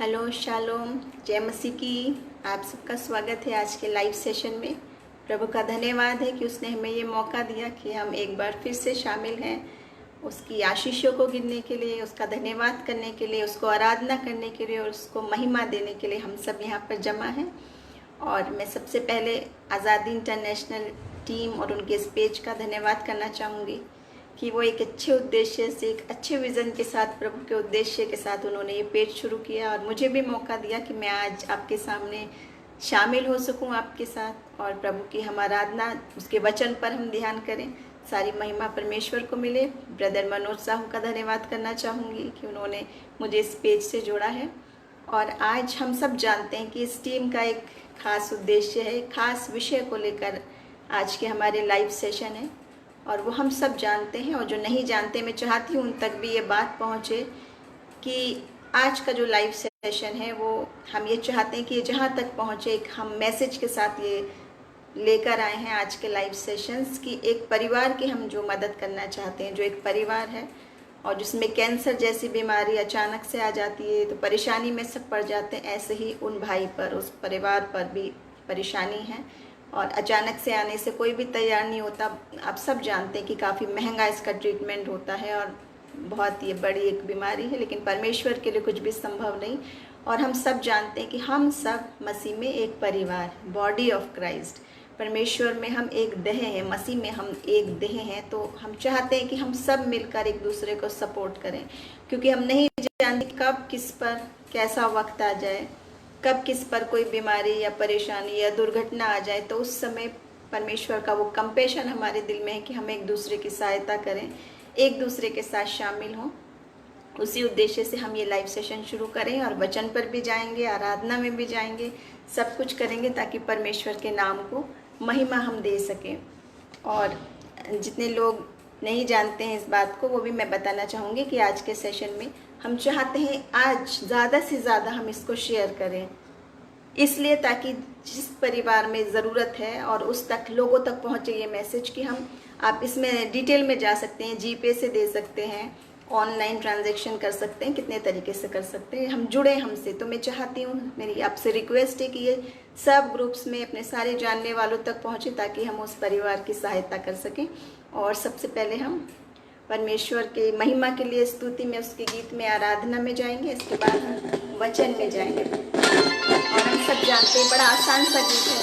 Hello shalom, जय मसीह की। आप सबका स्वागत है आज के लाइव सेशन में। प्रभु का धन्यवाद है कि उसने हमें ये मौका दिया कि हम एक बार फिर से शामिल हैं उसकी आशीषों को गिनने के लिए, उसका धन्यवाद करने के लिए, उसको आराधना करने के लिए और उसको महिमा देने के लिए हम सब यहाँ पर जमा हैं। और मैं सबसे पहले आज़ादी इंटरनेशनल टीम और उनके इस पेज का धन्यवाद करना चाहूँगी कि वो एक अच्छे उद्देश्य से, एक अच्छे विज़न के साथ, प्रभु के उद्देश्य के साथ उन्होंने ये पेज शुरू किया और मुझे भी मौका दिया कि मैं आज आपके सामने शामिल हो सकूं आपके साथ और प्रभु की हम आराधना, उसके वचन पर हम ध्यान करें। सारी महिमा परमेश्वर को मिले। ब्रदर मनोज साहू का धन्यवाद करना चाहूँगी कि उन्होंने मुझे इस पेज से जोड़ा है। और आज हम सब जानते हैं कि इस टीम का एक खास उद्देश्य है, खास विषय को लेकर आज के हमारे लाइव सेशन है और वो हम सब जानते हैं। और जो नहीं जानते, मैं चाहती हूँ उन तक भी ये बात पहुँचे कि आज का जो लाइव सेशन है वो हम ये चाहते हैं कि ये जहाँ तक पहुँचे, एक हम मैसेज के साथ ये लेकर आए हैं आज के लाइव सेशंस की एक परिवार की हम जो मदद करना चाहते हैं, जो एक परिवार है और जिसमें कैंसर जैसी बीमारी अचानक से आ जाती है तो परेशानी में सब पड़ जाते हैं। ऐसे ही उन भाई पर, उस परिवार पर भी परेशानी है और अचानक से आने से कोई भी तैयार नहीं होता। आप सब जानते हैं कि काफ़ी महंगा इसका ट्रीटमेंट होता है और बहुत ये बड़ी एक बीमारी है, लेकिन परमेश्वर के लिए कुछ भी संभव नहीं। और हम सब जानते हैं कि हम सब मसीह में एक परिवार, बॉडी ऑफ क्राइस्ट, परमेश्वर में हम एक देह हैं, मसीह में हम एक देह हैं। तो हम चाहते हैं कि हम सब मिलकर एक दूसरे को सपोर्ट करें, क्योंकि हम नहीं जानते कब किस पर कैसा वक्त आ जाए, कब किस पर कोई बीमारी या परेशानी या दुर्घटना आ जाए। तो उस समय परमेश्वर का वो कंपैशन हमारे दिल में है कि हम एक दूसरे की सहायता करें, एक दूसरे के साथ शामिल हों। उसी उद्देश्य से हम ये लाइव सेशन शुरू करें और वचन पर भी जाएंगे, आराधना में भी जाएंगे, सब कुछ करेंगे ताकि परमेश्वर के नाम को महिमा हम दे सकें। और जितने लोग नहीं जानते हैं इस बात को, वो भी मैं बताना चाहूँगी कि आज के सेशन में हम चाहते हैं आज ज़्यादा से ज़्यादा हम इसको शेयर करें, इसलिए ताकि जिस परिवार में ज़रूरत है और उस तक लोगों तक पहुँचे ये मैसेज कि हम, आप इसमें डिटेल में जा सकते हैं, जीपे से दे सकते हैं, ऑनलाइन ट्रांजैक्शन कर सकते हैं, कितने तरीके से कर सकते हैं, हम जुड़े हमसे। तो मैं चाहती हूँ, मेरी आपसे रिक्वेस्ट है कि ये सब ग्रुप्स में अपने सारे जानने वालों तक पहुँचे ताकि हम उस परिवार की सहायता कर सकें। और सबसे पहले हम परमेश्वर के महिमा के लिए स्तुति में, उसके गीत में, आराधना में जाएंगे। इसके बाद हम वचन में जाएंगे। और हम सब जानते हैं बड़ा आसान सा गीत है,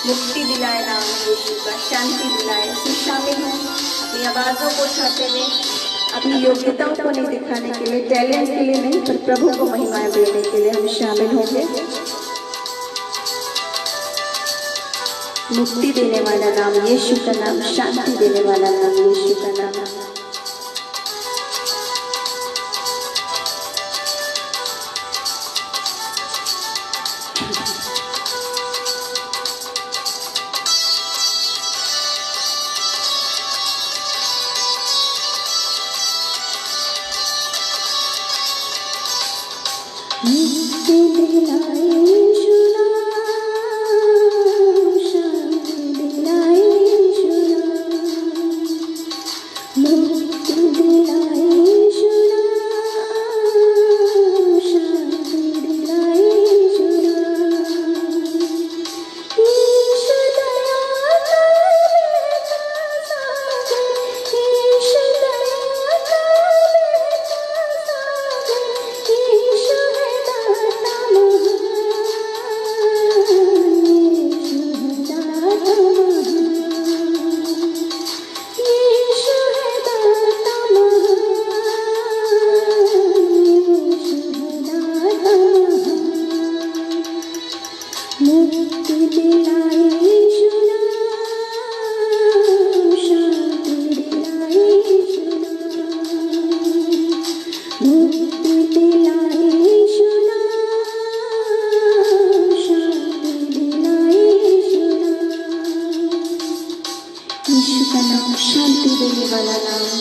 मुक्ति दिलाए नाम यीशु का, शांति दिलाए। उसमें शामिल हों, अपनी आवाज़ों को उठाते हुए, अपनी योग्यताओं को नहीं दिखाने के लिए, टैलेंट के लिए नहीं, पर प्रभु को महिमा देने के लिए हम शामिल होंगे। मुक्ति देने वाला नाम यीशु का नाम, शांति देने वाला नाम यीशु का नाम।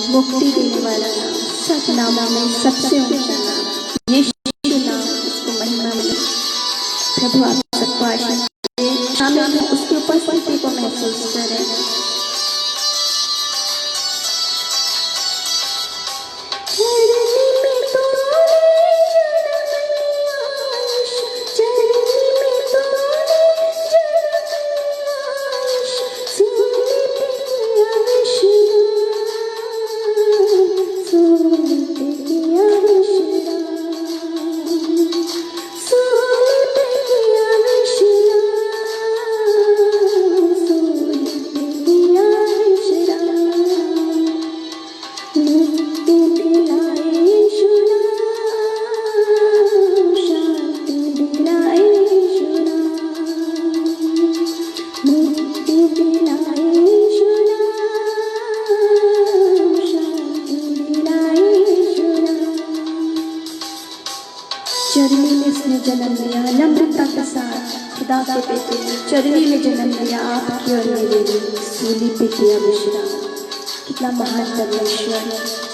मुक्ति देने वाला नाम, सब नामों में सबसे ऊंचा नाम यीशु नाम, उसको महिमा मिले। प्रभु आप सबको आशीष दे। शामिल में उसकी उपस्थिति को महसूस करें। उसने जन्म लिया नम्रता के साथ, खुदा के बेटे ने चरनी में जन्म लिया, आपकी और मेरे लिए सूली पे किया विश्राम। कितना महान परमेश्वर है।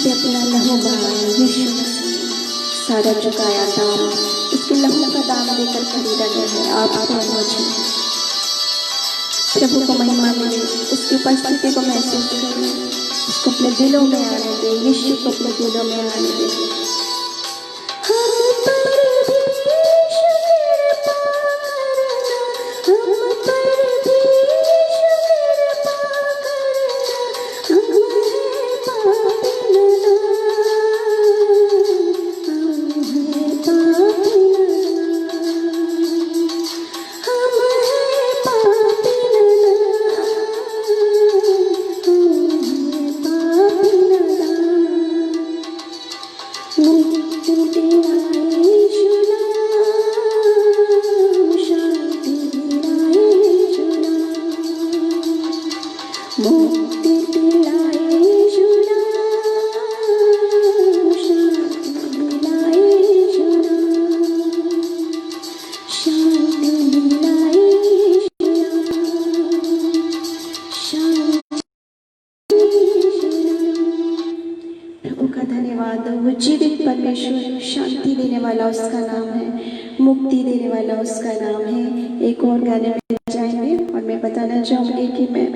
अपना लहू बहाया यीशु सारा चुकाया दाम, उसके लहू का दाम देकर खरीदा गया है आप और मुझे। प्रभु को महिमा मिले, उसकी उपस्थिति को महसूस करें, उसको अपने दिलों में आने दे, यीशु को अपने दिलों में आने दे। वो जीवित परमेश्वर, शांति देने वाला उसका नाम है, मुक्ति देने वाला उसका नाम है। एक और गाने में जाएंगे और मैं बताना चाहूँगी कि मैं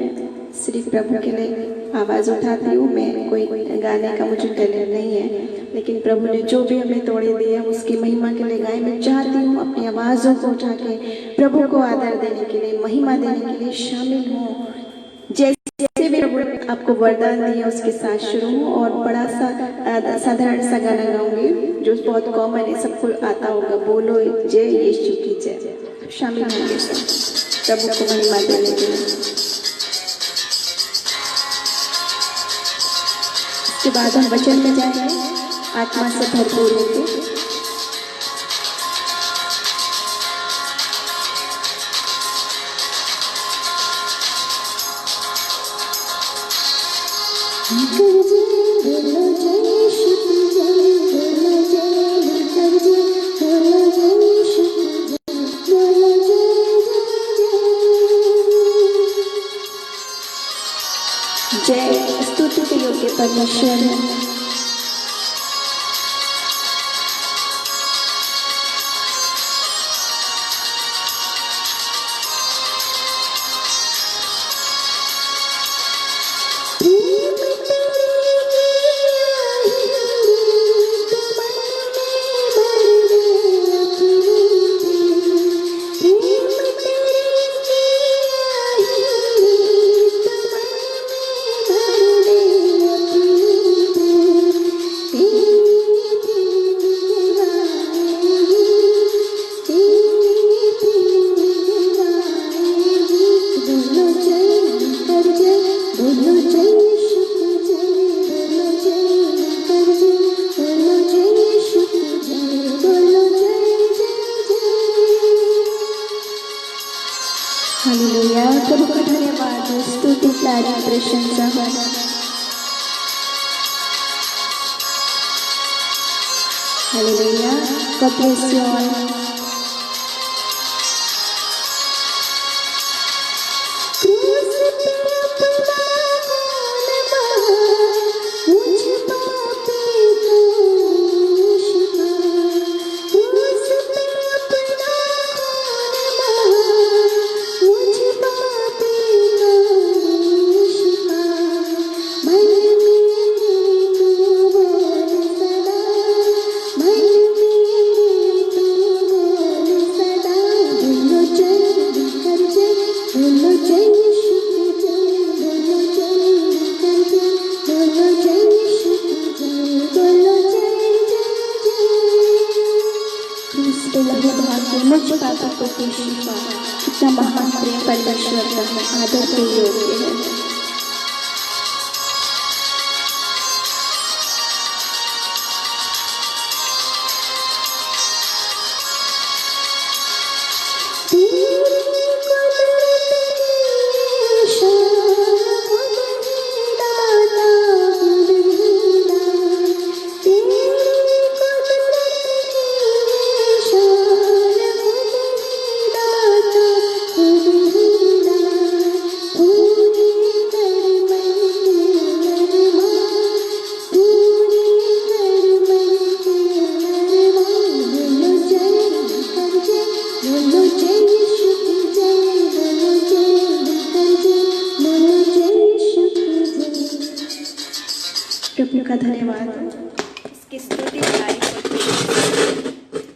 श्री प्रभु के लिए आवाज़ उठाती हूँ। मैं कोई गाने का मुझे टैलेंट नहीं है, लेकिन प्रभु ने जो भी हमें तोड़े दिए उसकी महिमा के लिए गाए। मैं चाहती हूँ अपनी आवाज़ों को उठा के प्रभु को आदर देने के लिए, महिमा देने के लिए शामिल हूँ। जैसे भी प्रभु आपको वरदान दिए उसके साथ शुरू हूँ और बड़ा सा साधारण सा गाना गाऊंगी जो बहुत कॉमन है, सबको आता होगा। बोलो जय यीशु की जय। शामिल होंगे प्रभु को महिमा देने के लिए। इसके बाद हम वचन में जाएंगे आत्मा से भरपूर होकर। जय स्तुति के योग्य परमेश्वर है। हालेलुया, प्रभु का धन्यवाद, स्तुति तारीफ प्रशंसा हो। Hallelujah, God bless you all। मुझ पापी को पे लहू भाग के मुझ पापी को की शिफा। कितना महान प्रेम परमेश्वर का है, आदर के योग्य है। प्रभु का धन्यवाद, इसकी स्तुति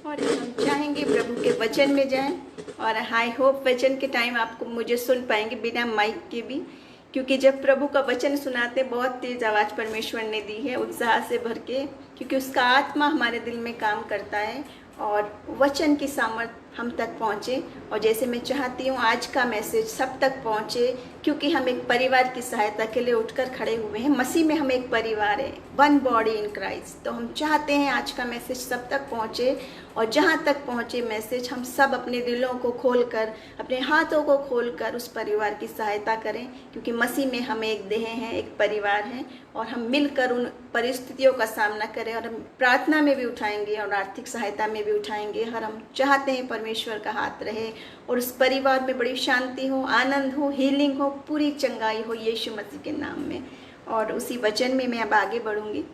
और हम चाहेंगे प्रभु के वचन में जाएं। और आई होप वचन के टाइम आपको मुझे सुन पाएंगे बिना माइक के भी, क्योंकि जब प्रभु का वचन सुनाते बहुत तेज आवाज़ परमेश्वर ने दी है उत्साह से भर के, क्योंकि उसका आत्मा हमारे दिल में काम करता है और वचन की सामर्थ हम तक पहुँचे। और जैसे मैं चाहती हूँ आज का मैसेज सब तक पहुँचे, क्योंकि हम एक परिवार की सहायता के लिए उठकर खड़े हुए हैं। मसीह में हम एक परिवार है, वन बॉडी इन क्राइस्ट। तो हम चाहते हैं आज का मैसेज सब तक पहुँचे, और जहाँ तक पहुँचे मैसेज हम सब अपने दिलों को खोलकर, अपने हाथों को खोलकर उस परिवार की सहायता करें, क्योंकि मसीह में हम एक देह हैं, एक परिवार हैं, और हम मिलकर उन परिस्थितियों का सामना करें। और हम प्रार्थना में भी उठाएंगे और आर्थिक सहायता में भी उठाएंगे। और हम चाहते हैं परमेश्वर का हाथ रहे और उस परिवार में बड़ी शांति हो, आनंद हो, हीलिंग हो, पूरी चंगाई हो यीशु मसीह के नाम में। और उसी वचन में मैं अब आगे बढ़ूंगी।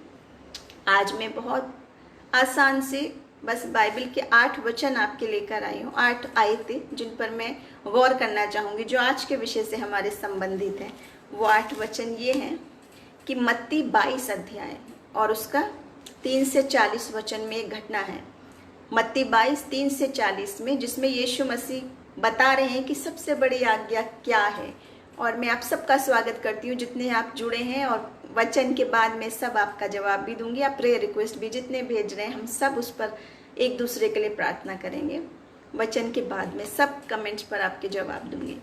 आज मैं बहुत आसान से बस बाइबल के 8 वचन आपके लेकर आई हूँ, 8 आयतें जिन पर मैं गौर करना चाहूँगी, जो आज के विषय से हमारे संबंधित हैं। वो 8 वचन ये हैं कि मत्ती 22 अध्याय और उसका 3 से 40 वचन में एक घटना है। मत्ती 22 3 से 40 में, जिसमें यीशु मसीह बता रहे हैं कि सबसे बड़ी आज्ञा क्या है। और मैं आप सबका स्वागत करती हूँ जितने आप जुड़े हैं, और वचन के बाद मैं सब आपका जवाब भी दूंगी। आप प्रेयर रिक्वेस्ट भी जितने भेज रहे हैं हम सब उस पर एक दूसरे के लिए प्रार्थना करेंगे। वचन के बाद में सब कमेंट्स पर आपके जवाब दूंगी।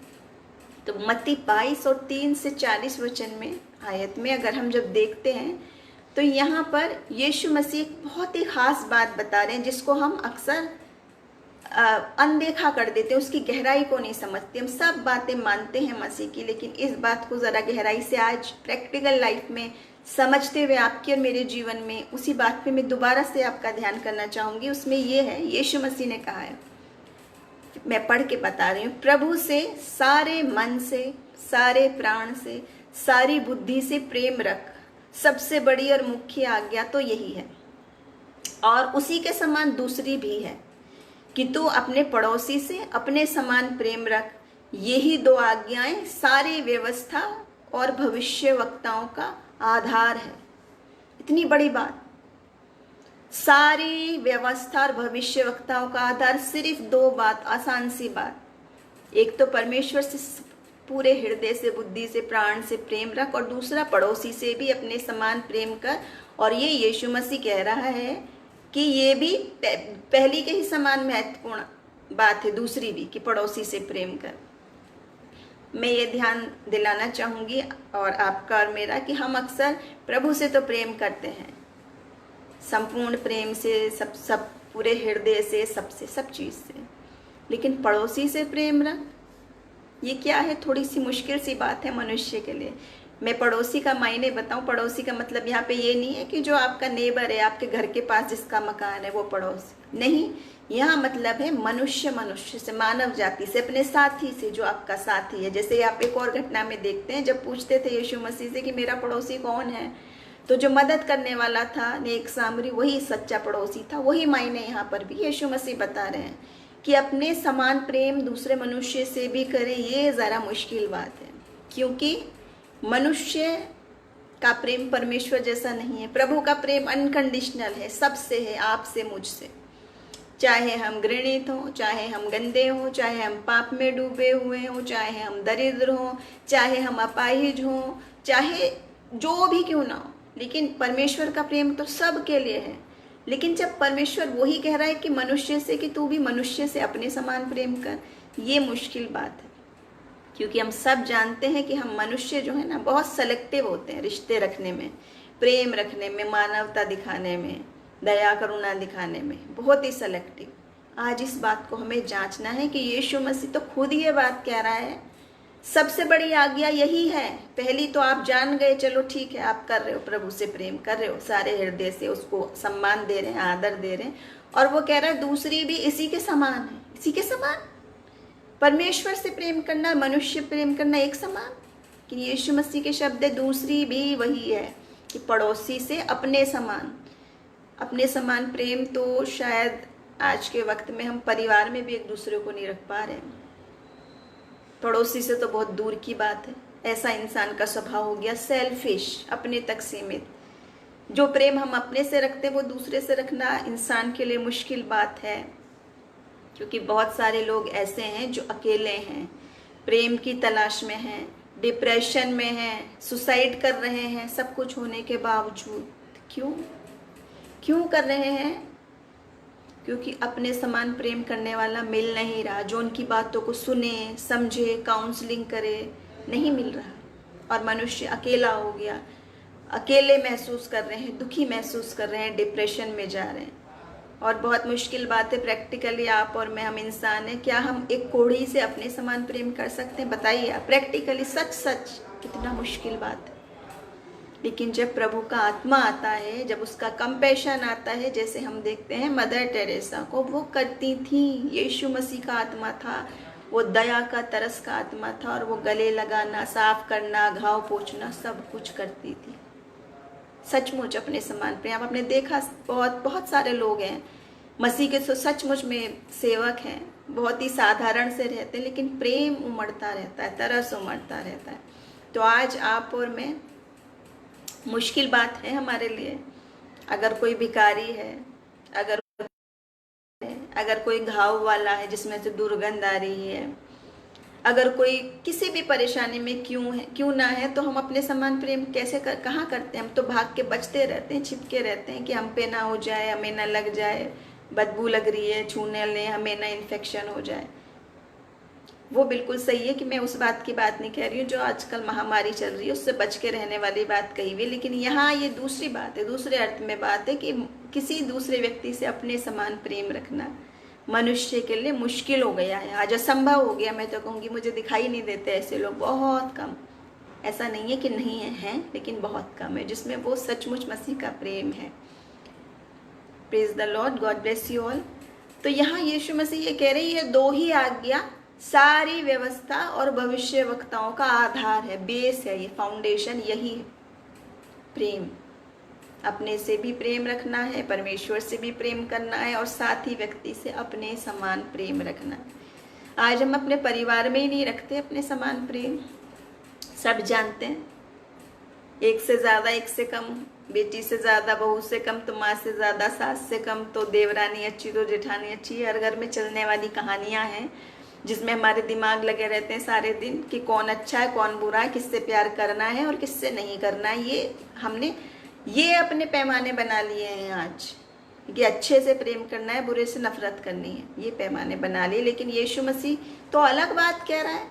तो मत्ती 22 और 3 से 40 वचन में आयत में अगर हम जब देखते हैं तो यहाँ पर यीशु मसीह एक बहुत ही खास बात बता रहे हैं, जिसको हम अक्सर अनदेखा कर देते हैं, उसकी गहराई को नहीं समझते। हम सब बातें मानते हैं मसीह की, लेकिन इस बात को ज़रा गहराई से आज प्रैक्टिकल लाइफ में समझते हुए आपके और मेरे जीवन में उसी बात पे मैं दोबारा से आपका ध्यान करना चाहूँगी। उसमें ये है, यीशु मसीह ने कहा है, मैं पढ़ के बता रही हूँ, प्रभु से सारे मन से, सारे प्राण से, सारी बुद्धि से प्रेम रख। सबसे बड़ी और मुख्य आज्ञा तो यही है, और उसी के समान दूसरी भी है कि तू अपने पड़ोसी से अपने समान प्रेम रख। यही 2 आज्ञाएं सारी व्यवस्था और भविष्यवक्ताओं का आधार है। इतनी बड़ी बात, सारी व्यवस्था और भविष्यवक्ताओं का आधार सिर्फ 2 बात, आसान सी बात। एक तो परमेश्वर से पूरे हृदय से, बुद्धि से, प्राण से प्रेम रख, और दूसरा पड़ोसी से भी अपने समान प्रेम कर। और ये यीशु मसीह कह रहा है कि ये भी पहली के ही समान महत्वपूर्ण बात है, दूसरी भी कि पड़ोसी से प्रेम कर। मैं ये ध्यान दिलाना चाहूँगी और आपका और मेरा कि हम अक्सर प्रभु से तो प्रेम करते हैं, संपूर्ण प्रेम से, सब पूरे हृदय से, सबसे, सब चीज़ से, लेकिन पड़ोसी से प्रेम रख, ये क्या है? थोड़ी सी मुश्किल सी बात है मनुष्य के लिए। मैं पड़ोसी का मायने बताऊं, पड़ोसी का मतलब यहाँ पे ये नहीं है कि जो आपका नेबर है, आपके घर के पास जिसका मकान है वो पड़ोसी नहीं। यहाँ मतलब है मनुष्य से, मानव जाति से, अपने साथी से, जो आपका साथी है। जैसे आप एक और घटना में देखते हैं, जब पूछते थे यीशु मसीह से कि मेरा पड़ोसी कौन है, तो जो मदद करने वाला था, नेक सामरी, वही सच्चा पड़ोसी था। वही मायने यहाँ पर भी यीशु मसीह बता रहे हैं कि अपने समान प्रेम दूसरे मनुष्य से भी करें। ये ज़रा मुश्किल बात है, क्योंकि मनुष्य का प्रेम परमेश्वर जैसा नहीं है। प्रभु का प्रेम अनकंडीशनल है, सबसे है, आपसे, मुझसे। चाहे हम घृणित हों, चाहे हम गंदे हों, चाहे हम पाप में डूबे हुए हों, चाहे हम दरिद्र हों, चाहे हम अपाहिज हों, चाहे जो भी क्यों ना हो, लेकिन परमेश्वर का प्रेम तो सब के लिए है। लेकिन जब परमेश्वर वही कह रहा है कि मनुष्य से, कि तू भी मनुष्य से अपने समान प्रेम कर, ये मुश्किल बात है। क्योंकि हम सब जानते हैं कि हम मनुष्य जो है ना बहुत सेलेक्टिव होते हैं रिश्ते रखने में, प्रेम रखने में, मानवता दिखाने में, दया करुणा दिखाने में, बहुत ही सेलेक्टिव। आज इस बात को हमें जांचना है कि यीशु मसीह तो खुद ये बात कह रहा है, सबसे बड़ी आज्ञा यही है। पहली तो आप जान गए, चलो ठीक है, आप कर रहे हो, प्रभु से प्रेम कर रहे हो, सारे हृदय से उसको सम्मान दे रहे हैं, आदर दे रहे हैं, और वो कह रहा है दूसरी भी इसी के समान है, इसी के समान। परमेश्वर से प्रेम करना, मनुष्य प्रेम करना एक समान। कि यीशु मसीह के शब्द है, दूसरी भी वही है कि पड़ोसी से अपने समान। अपने समान प्रेम तो शायद आज के वक्त में हम परिवार में भी एक दूसरे को नहीं रख पा रहे हैं, पड़ोसी से तो बहुत दूर की बात है। ऐसा इंसान का स्वभाव हो गया सेल्फिश, अपने तक सीमित। जो प्रेम हम अपने से रखते हैं वो दूसरे से रखना इंसान के लिए मुश्किल बात है, क्योंकि बहुत सारे लोग ऐसे हैं जो अकेले हैं, प्रेम की तलाश में हैं, डिप्रेशन में हैं, सुसाइड कर रहे हैं सब कुछ होने के बावजूद। क्यों कर रहे हैं? क्योंकि अपने समान प्रेम करने वाला मिल नहीं रहा, जो उनकी बातों को सुने, समझे, काउंसलिंग करे, नहीं मिल रहा। और मनुष्य अकेला हो गया, अकेले महसूस कर रहे हैं, दुखी महसूस कर रहे हैं, डिप्रेशन में जा रहे हैं। और बहुत मुश्किल बात है, प्रैक्टिकली आप और मैं, हम इंसान हैं, क्या हम एक कोढ़ी से अपने समान प्रेम कर सकते हैं? बताइए आप, प्रैक्टिकली सच कितना मुश्किल बात है। लेकिन जब प्रभु का आत्मा आता है, जब उसका कंपैशन आता है, जैसे हम देखते हैं मदर टेरेसा को, वो करती थी, यीशु मसीह का आत्मा था, वो दया का, तरस का आत्मा था, और वो गले लगाना, साफ करना, घाव पोंछना, सब कुछ करती थी। सचमुच अपने समान प्रेम आपने देखा, बहुत सारे लोग हैं मसीह के, तो सचमुच में सेवक हैं, बहुत ही साधारण से रहते हैं, लेकिन प्रेम उमड़ता रहता है, तरस उमड़ता रहता है। तो आज आप और मैं, मुश्किल बात है हमारे लिए, अगर कोई भिखारी है, अगर कोई घाव वाला है जिसमें से दुर्गंध आ रही है, अगर कोई किसी भी परेशानी में क्यों ना है, तो हम अपने समान प्रेम कहाँ करते हैं? हम तो भाग के बचते रहते हैं, छिपके रहते हैं कि हम पे ना हो जाए, हमें ना लग जाए, बदबू लग रही है, छूने लें, हमें ना इन्फेक्शन हो जाए। वो बिल्कुल सही है कि मैं उस बात की बात नहीं कह रही हूँ जो आजकल महामारी चल रही है, उससे बच के रहने वाली बात कही हुई, लेकिन यहाँ ये दूसरी बात है, दूसरे अर्थ में बात है कि किसी दूसरे व्यक्ति से अपने समान प्रेम रखना मनुष्य के लिए मुश्किल हो गया है, आज असंभव हो गया। मैं तो कहूँगी मुझे दिखाई नहीं देते ऐसे लोग, बहुत कम। ऐसा नहीं है कि नहीं है, लेकिन बहुत कम है जिसमें वो सचमुच मसीह का प्रेम है। Praise the Lord, God bless you all. तो यहाँ यीशु मसीह ये कह रही है, दो ही आज्ञा सारी व्यवस्था और भविष्य वक्ताओं का आधार है, बेस है, ये फाउंडेशन यही है, प्रेम। अपने से भी प्रेम रखना है, परमेश्वर से भी प्रेम करना है, और साथ ही व्यक्ति से अपने समान प्रेम रखना। आज हम अपने परिवार में ही नहीं रखते अपने समान प्रेम। सब जानते हैं, एक से ज़्यादा, एक से कम, बेटी से ज़्यादा, बहू से कम तो माँ से ज़्यादा, सास से कम तो देवरानी अच्छी तो जेठानी अच्छी। हर घर में चलने वाली कहानियाँ हैं जिसमें हमारे दिमाग लगे रहते हैं सारे दिन कि कौन अच्छा है, कौन बुरा है, किससे प्यार करना है और किससे नहीं करना है। ये हमने ये अपने पैमाने बना लिए हैं आज कि अच्छे से प्रेम करना है, बुरे से नफरत करनी है, ये पैमाने बना लिए। लेकिन यीशु मसीह तो अलग बात कह रहा है,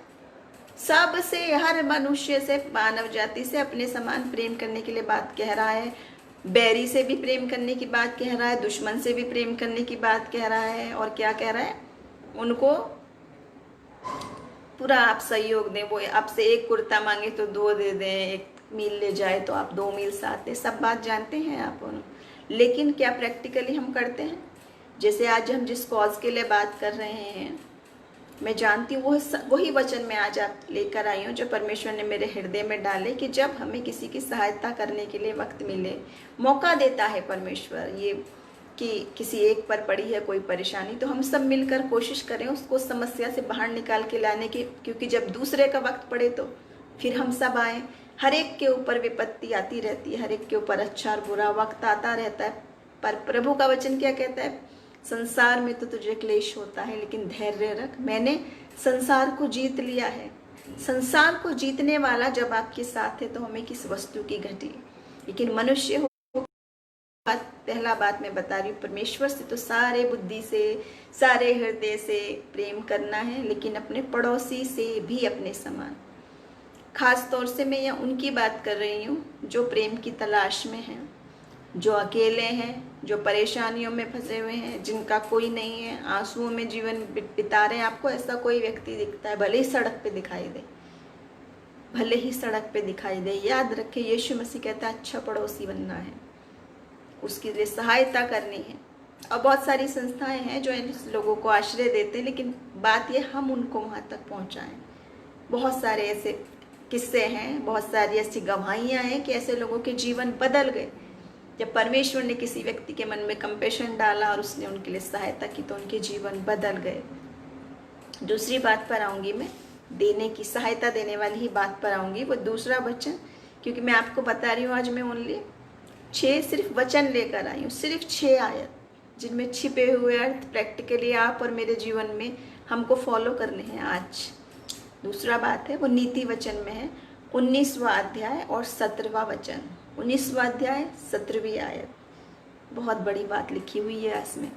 सबसे, हर मनुष्य से, मानव जाति से अपने समान प्रेम करने के लिए बात कह रहा है। बैरी से भी प्रेम करने की बात कह रहा है, दुश्मन से भी प्रेम करने की बात कह रहा है, और क्या कह रहा है? उनको पूरा आप सहयोग दें, वो आपसे एक कुर्ता मांगे तो दो दे दें, एक मील ले जाए तो आप 2 मील साथ दें, सब बात जानते हैं आप उन्होंने। लेकिन क्या प्रैक्टिकली हम करते हैं? जैसे आज हम जिस कॉज के लिए बात कर रहे हैं, मैं जानती हूँ वही वचन मैं आज आप लेकर आई हूँ जो परमेश्वर ने मेरे हृदय में डाले, कि जब हमें किसी की सहायता करने के लिए वक्त मिले, मौका देता है परमेश्वर, ये कि किसी एक पर पड़ी है कोई परेशानी, तो हम सब मिलकर कोशिश करें उसको समस्या से बाहर निकाल के लाने की, क्योंकि जब दूसरे का वक्त पड़े तो फिर हम सब आए। हर एक के ऊपर विपत्ति आती रहती है, हर एक के ऊपर अच्छा और बुरा वक्त आता रहता है, पर प्रभु का वचन क्या कहता है? संसार में तो तुझे क्लेश होता है, लेकिन धैर्य रख, मैंने संसार को जीत लिया है। संसार को जीतने वाला जब आपके साथ है तो हमें किस वस्तु की घटी। लेकिन मनुष्य हो पहला बात मैं बता रही हूँ, परमेश्वर से तो सारे बुद्धि से, सारे हृदय से प्रेम करना है, लेकिन अपने पड़ोसी से भी अपने समान। खास तौर से मैं यहाँ उनकी बात कर रही हूँ जो प्रेम की तलाश में हैं, जो अकेले हैं, जो परेशानियों में फंसे हुए हैं, जिनका कोई नहीं है, आंसुओं में जीवन बिता रहे हैं। आपको ऐसा कोई व्यक्ति दिखता है, भले ही सड़क पे दिखाई दे, भले ही सड़क पे दिखाई दे, याद रखें यीशु मसीह कहता है अच्छा पड़ोसी बनना है, उसके लिए सहायता करनी है। और बहुत सारी संस्थाएं हैं जो इन लोगों को आश्रय देते हैं, लेकिन बात यह हम उनको वहाँ तक पहुँचाएं। बहुत सारे ऐसे किस्से हैं, बहुत सारी ऐसी गवाहियाँ हैं कि ऐसे लोगों के जीवन बदल गए जब परमेश्वर ने किसी व्यक्ति के मन में कंपैशन डाला और उसने उनके लिए सहायता की तो उनके जीवन बदल गए। दूसरी बात पर आऊँगी मैं, देने की, सहायता देने वाली ही बात पर आऊँगी, वो दूसरा वचन, क्योंकि मैं आपको बता रही हूँ आज मैं ओनली 6 सिर्फ वचन लेकर आई हूँ, सिर्फ 6 आयत, जिनमें छिपे हुए अर्थ प्रैक्टिकली आप और मेरे जीवन में हमको फॉलो करने हैं आज। दूसरा बात है वो नीति वचन में है, 19वां अध्याय और 17वां वचन। 19वां अध्याय 17वीं आयत, बहुत बड़ी बात लिखी हुई है इसमें,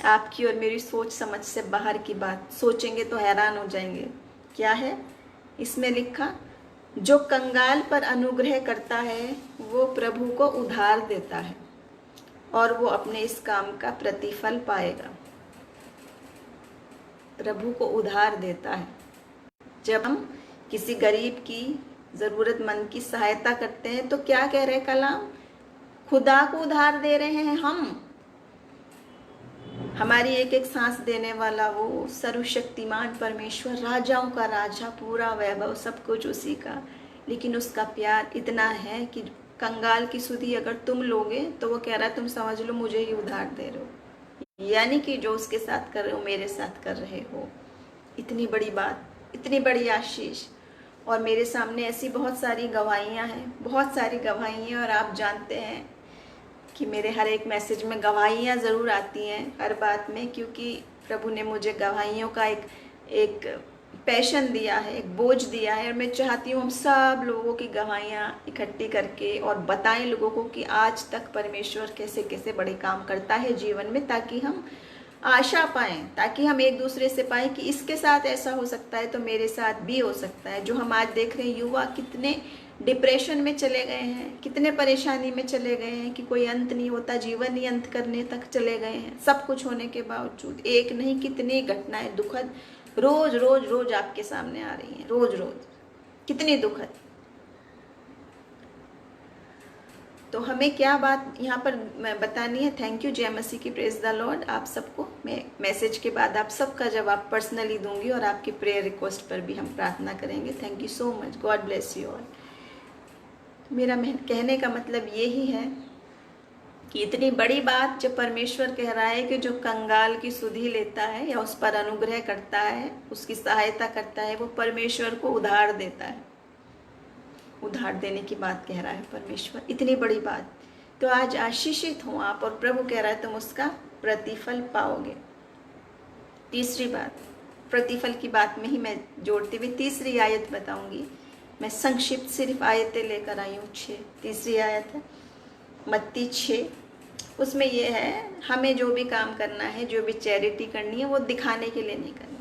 आपकी और मेरी सोच समझ से बाहर की बात, सोचेंगे तो हैरान हो जाएंगे। क्या है इसमें लिखा? जो कंगाल पर अनुग्रह करता है वो प्रभु को उधार देता है और वो अपने इस काम का प्रतिफल पाएगा। प्रभु को उधार देता है। जब हम किसी गरीब की, ज़रूरतमंद की सहायता करते हैं तो क्या कह रहे कलाम? खुदा को उधार दे रहे हैं हम। हमारी एक एक सांस देने वाला वो सर्वशक्तिमान परमेश्वर, राजाओं का राजा, पूरा वैभव सब कुछ उसी का, लेकिन उसका प्यार इतना है कि कंगाल की सुधि अगर तुम लोगे तो वो कह रहा है तुम समझ लो मुझे ही उधार दे रहे हो, यानी कि जो उसके साथ कर रहे हो मेरे साथ कर रहे हो। इतनी बड़ी बात, इतनी बड़ी आशीष। और मेरे सामने ऐसी बहुत सारी गवाहियाँ हैं, बहुत सारी गवाहियाँ, और आप जानते हैं कि मेरे हर एक मैसेज में गवाहियाँ ज़रूर आती हैं हर बात में, क्योंकि प्रभु ने मुझे गवाहियों का एक पैशन दिया है, एक बोझ दिया है, और मैं चाहती हूँ हम सब लोगों की गवाहियाँ इकट्ठी करके और बताएं लोगों को कि आज तक परमेश्वर कैसे कैसे बड़े काम करता है जीवन में, ताकि हम आशा पाएं, ताकि हम एक दूसरे से पाएं कि इसके साथ ऐसा हो सकता है तो मेरे साथ भी हो सकता है। जो हम आज देख रहे हैं युवा कितने डिप्रेशन में चले गए हैं, कितने परेशानी में चले गए हैं कि कोई अंत नहीं होता, जीवन ही अंत करने तक चले गए हैं। सब कुछ होने के बावजूद एक नहीं कितनी घटनाएं दुखद रोज रोज रोज आपके सामने आ रही हैं, रोज रोज कितनी दुखद। तो हमें क्या बात यहाँ पर बतानी है? थैंक यू, जय मसीह की, प्रेज द लॉर्ड। आप सबको मैं मैसेज के बाद आप सबका जवाब पर्सनली दूंगी और आपकी प्रेयर रिक्वेस्ट पर भी हम प्रार्थना करेंगे। Thank you so much, God bless you all. मेरा कहने का मतलब यही है कि इतनी बड़ी बात जब परमेश्वर कह रहा है कि जो कंगाल की सुधि लेता है या उस पर अनुग्रह करता है, उसकी सहायता करता है, वो परमेश्वर को उधार देता है। उधार देने की बात कह रहा है परमेश्वर, इतनी बड़ी बात। तो आज आशीषित हो आप, और प्रभु कह रहा है तुम उसका प्रतिफल पाओगे। तीसरी बात, प्रतिफल की बात में ही मैं जोड़ती हुई तीसरी आयत बताऊंगी। मैं संक्षिप्त सिर्फ आयतें लेकर आई हूँ 6। तीसरी आयत है मत्ती 6। उसमें यह है हमें जो भी काम करना है, जो भी चैरिटी करनी है, वो दिखाने के लिए नहीं करनी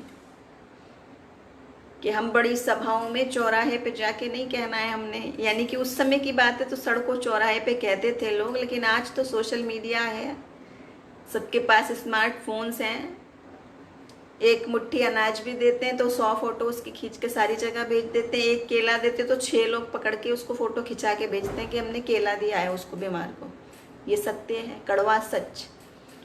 कि हम बड़ी सभाओं में चौराहे पे जाके नहीं कहना है हमने। यानी कि उस समय की बात है तो सड़कों चौराहे पे कहते थे लोग, लेकिन आज तो सोशल मीडिया है, सबके पास स्मार्टफोन्स हैं। एक मुट्ठी अनाज भी देते हैं तो 100 फोटो उसकी खींच के सारी जगह भेज देते हैं। एक केला देते तो 6 लोग पकड़ के उसको फोटो खिंचा के भेजते हैं कि हमने केला दिया है उसको, बीमार को। ये सत्य है, कड़वा सच।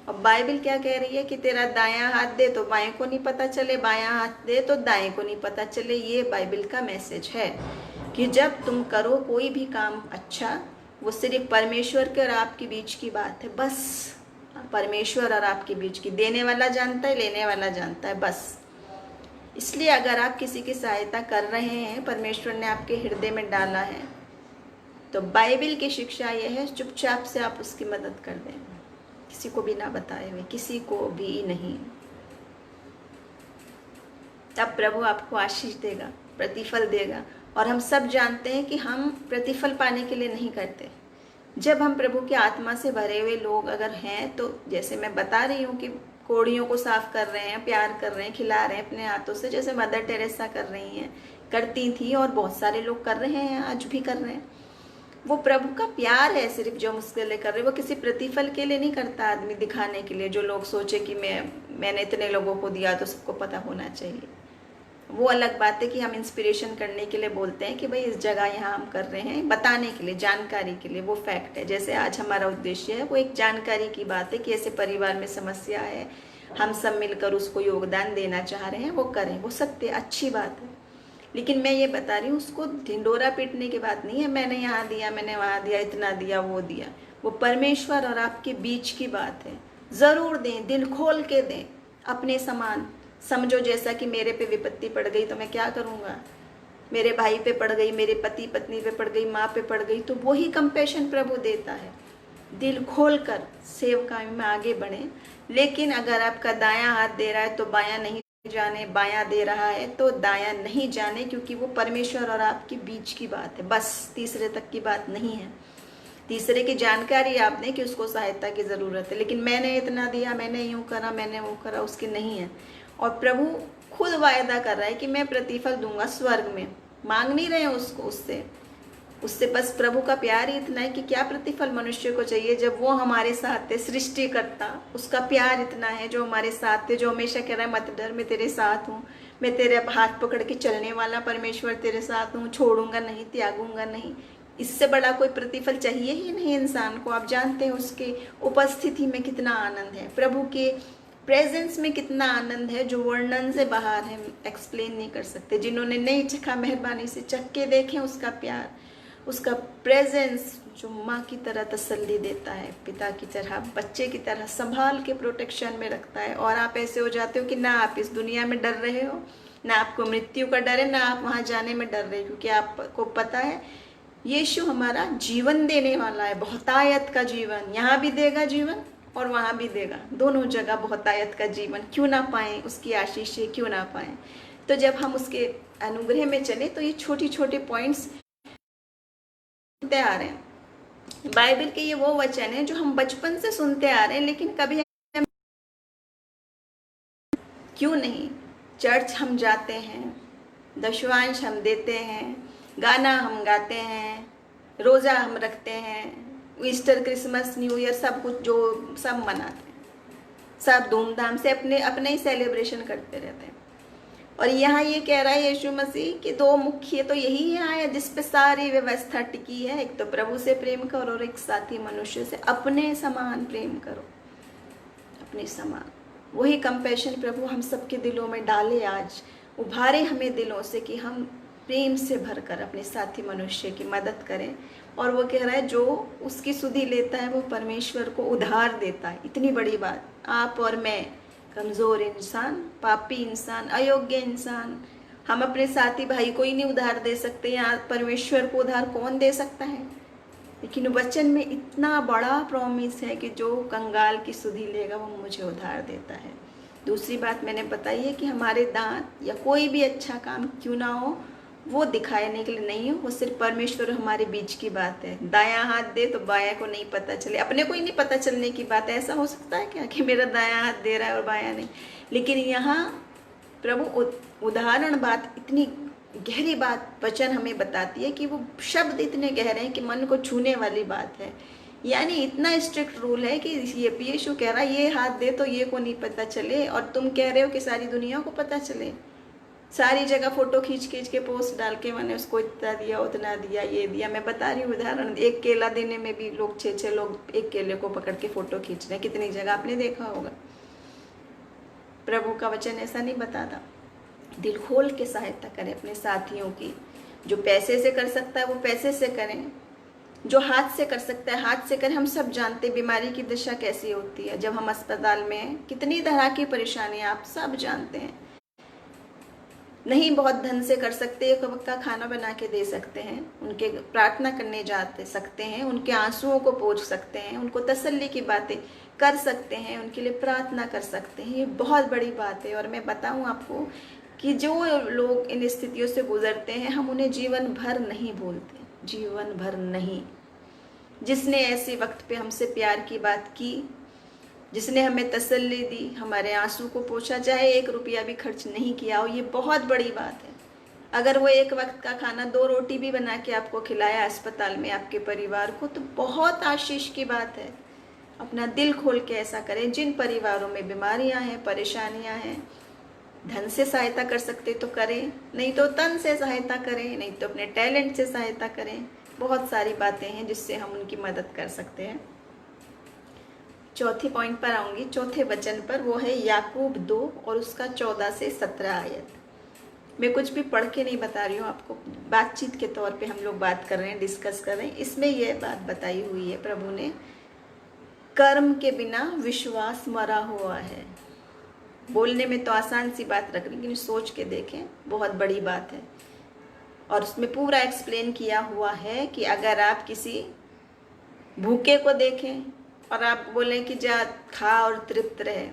और बाइबल क्या कह रही है कि तेरा दायां हाथ दे तो बाएं को नहीं पता चले, बायां हाथ दे तो दाएं को नहीं पता चले। ये बाइबल का मैसेज है कि जब तुम करो कोई भी काम अच्छा, वो सिर्फ परमेश्वर के और आपके बीच की बात है, बस परमेश्वर और आपके बीच की। देने वाला जानता है, लेने वाला जानता है, बस। इसलिए अगर आप किसी की सहायता कर रहे हैं, परमेश्वर ने आपके हृदय में डाला है, तो बाइबल की शिक्षा यह है चुपचाप से आप उसकी मदद कर दें, किसी को भी ना बताए हुए, किसी को भी नहीं। तब प्रभु आपको आशीष देगा, प्रतिफल देगा। और हम सब जानते हैं कि हम प्रतिफल पाने के लिए नहीं करते, जब हम प्रभु की आत्मा से भरे हुए लोग अगर हैं, तो जैसे मैं बता रही हूँ कि कोड़ियों को साफ कर रहे हैं, प्यार कर रहे हैं, खिला रहे हैं अपने हाथों से, जैसे मदर टेरेसा कर रही हैं, करती थी और बहुत सारे लोग कर रहे हैं, आज भी कर रहे हैं। वो प्रभु का प्यार है सिर्फ जो मुझके लिए कर रहे। वो किसी प्रतिफल के लिए नहीं करता आदमी, दिखाने के लिए, जो लोग सोचे कि मैंने इतने लोगों को दिया तो सबको पता होना चाहिए। वो अलग बात है कि हम इंस्पिरेशन करने के लिए बोलते हैं कि भाई इस जगह यहाँ हम कर रहे हैं, बताने के लिए, जानकारी के लिए, वो फैक्ट है। जैसे आज हमारा उद्देश्य है वो एक जानकारी की बात है कि ऐसे परिवार में समस्या है, हम सब मिलकर उसको योगदान देना चाह रहे हैं, वो करें, वो सत्य, अच्छी बात है। लेकिन मैं ये बता रही हूँ, उसको ढिंडोरा पीटने की बात नहीं है, मैंने यहाँ दिया, मैंने वहाँ दिया, इतना दिया, वो दिया। वो परमेश्वर और आपके बीच की बात है। ज़रूर दें, दिल खोल के दें, अपने समान समझो। जैसा कि मेरे पे विपत्ति पड़ गई तो मैं क्या करूँगा, मेरे भाई पे पड़ गई, मेरे पति पत्नी पे पड़ गई, माँ पे पड़ गई, तो वही कंपैशन प्रभु देता है। दिल खोल कर सेवकाई में आगे बढ़ें। लेकिन अगर आपका दायां हाथ दे रहा है तो बायां नहीं जाने, बायां दे रहा है तो दायां नहीं जाने, क्योंकि वो परमेश्वर और आपके बीच की बात है, बस तीसरे तक की बात नहीं है। तीसरे की जानकारी आप दें कि उसको सहायता की ज़रूरत है, लेकिन मैंने इतना दिया, मैंने यूँ करा, मैंने वो करा, उसकी नहीं है। और प्रभु खुद वायदा कर रहा है कि मैं प्रतिफल दूंगा स्वर्ग में। मांग नहीं रहे हैं उसको, उससे बस प्रभु का प्यार ही इतना है कि क्या प्रतिफल मनुष्य को चाहिए जब वो हमारे साथ है। सृष्टिकर्ता, उसका प्यार इतना है जो हमारे साथ है, जो हमेशा कह रहा है मत डर, मैं तेरे साथ हूँ, मैं तेरे हाथ पकड़ के चलने वाला परमेश्वर तेरे साथ हूँ, छोड़ूंगा नहीं, त्यागूंगा नहीं। इससे बड़ा कोई प्रतिफल चाहिए ही नहीं इंसान को। आप जानते हैं उसके उपस्थिति में कितना आनंद है, प्रभु के प्रेजेंस में कितना आनंद है, जो वर्णन से बाहर है, एक्सप्लेन नहीं कर सकते। जिन्होंने नहीं चखा, मेहरबानी से चख के देखें उसका प्यार, उसका प्रेजेंस जो माँ की तरह तसल्ली देता है, पिता की तरह, बच्चे की तरह संभाल के प्रोटेक्शन में रखता है। और आप ऐसे हो जाते हो कि ना आप इस दुनिया में डर रहे हो, ना आपको मृत्यु का डर है, ना आप वहाँ जाने में डर रहे हो, क्योंकि आपको पता है यीशु हमारा जीवन देने वाला है, बहुतायत का जीवन। यहाँ भी देगा जीवन और वहाँ भी देगा, दोनों जगह बहुतायत का जीवन। क्यों ना पाएं उसकी आशीष से, क्यों ना पाएं। तो जब हम उसके अनुग्रह में चले तो ये छोटी छोटे पॉइंट्स सुनते आ रहे हैं। बाइबल के ये वो वचन है जो हम बचपन से सुनते आ रहे हैं, लेकिन कभी क्यों नहीं, चर्च हम जाते हैं, दशवांश हम देते हैं, गाना हम गाते हैं, रोज़ा हम रखते हैं, ईस्टर, क्रिसमस, न्यू ईयर, सब कुछ जो सब मनाते हैं, सब धूमधाम से अपने ही सेलिब्रेशन करते रहते हैं। और यहाँ ये कह रहा है यीशु मसीह कि दो मुख्य तो यही है आया जिस पे सारी व्यवस्था टिकी है, एक तो प्रभु से प्रेम करो और एक साथी मनुष्य से अपने समान प्रेम करो, अपने समान। वही कंपैशन प्रभु हम सबके दिलों में डाले, आज उभारे हमें दिलों से कि हम प्रेम से भरकर अपने साथी मनुष्य की मदद करें। और वो कह रहा है जो उसकी सुधि लेता है वो परमेश्वर को उधार देता है। इतनी बड़ी बात, आप और मैं कमज़ोर इंसान, पापी इंसान, अयोग्य इंसान, हम अपने साथी भाई को ही नहीं उधार दे सकते, यहाँ परमेश्वर को उधार कौन दे सकता है। लेकिन वचन में इतना बड़ा प्रॉमिस है कि जो कंगाल की सुधि लेगा वो मुझे उधार देता है। दूसरी बात मैंने बताई है कि हमारे दांत या कोई भी अच्छा काम क्यों ना हो, वो दिखाने के लिए नहीं हो, वो सिर्फ परमेश्वर हमारे बीच की बात है। दायां हाथ दे तो बायां को नहीं पता चले, अपने को ही नहीं पता चलने की बात है। ऐसा हो सकता है क्या कि मेरा दायां हाथ दे रहा है और बायां नहीं। लेकिन यहाँ प्रभु उदाहरण बात, इतनी गहरी बात वचन हमें बताती है कि वो शब्द इतने गहरे हैं कि मन को छूने वाली बात है। यानी इतना स्ट्रिक्ट रूल है कि ये यीशु कह रहा है ये हाथ दे तो ये को नहीं पता चले, और तुम कह रहे हो कि सारी दुनिया को पता चले। सारी जगह फोटो खींच खींच के पोस्ट डाल के मैंने उसको इतना दिया, उतना दिया, ये दिया। मैं बता रही हूँ उदाहरण, एक केला देने में भी लोग 6 लोग एक केले को पकड़ के फोटो खींच रहे हैं, कितनी जगह आपने देखा होगा। प्रभु का वचन ऐसा नहीं बताता। दिल खोल के सहायता करें अपने साथियों की। जो पैसे से कर सकता है वो पैसे से करें, जो हाथ से कर सकता है हाथ से करें। हम सब जानते हैं बीमारी की दशा कैसी होती है, जब हम अस्पताल में हैं कितनी तरह की परेशानियां आप सब जानते हैं। नहीं बहुत धन से कर सकते, एक वक्त का खाना बना के दे सकते हैं, उनके प्रार्थना करने जाते सकते हैं, उनके आंसुओं को पोंछ सकते हैं, उनको तसल्ली की बातें कर सकते हैं, उनके लिए प्रार्थना कर सकते हैं। ये बहुत बड़ी बात है। और मैं बताऊं आपको कि जो लोग इन स्थितियों से गुजरते हैं हम उन्हें जीवन भर नहीं भूलते, जीवन भर नहीं। जिसने ऐसे वक्त पे हमसे प्यार की बात की, जिसने हमें तसल्ली दी, हमारे आंसू को पोंछा, चाहे 1 रुपया भी खर्च नहीं किया हो, ये बहुत बड़ी बात है। अगर वो 1 वक्त का खाना 2 रोटी भी बना के आपको खिलाया अस्पताल में आपके परिवार को, तो बहुत आशीष की बात है। अपना दिल खोल के ऐसा करें। जिन परिवारों में बीमारियां हैं, परेशानियां हैं, धन से सहायता कर सकते तो करें, नहीं तो तन से सहायता करें, नहीं तो अपने टैलेंट से सहायता करें। बहुत सारी बातें हैं जिससे हम उनकी मदद कर सकते हैं। चौथे पॉइंट पर आऊंगी, चौथे वचन पर, वो है याकूब 2 और उसका 14 से 17 आयत। मैं कुछ भी पढ़ के नहीं बता रही हूँ आपको, बातचीत के तौर पे हम लोग बात कर रहे हैं, डिस्कस कर रहे हैं। इसमें यह बात बताई हुई है प्रभु ने, कर्म के बिना विश्वास मरा हुआ है। बोलने में तो आसान सी बात रख रही, लेकिन सोच के देखें, बहुत बड़ी बात है। और उसमें पूरा एक्सप्लेन किया हुआ है कि अगर आप किसी भूखे को देखें और आप बोलें कि जा खा और तृप्त रहे,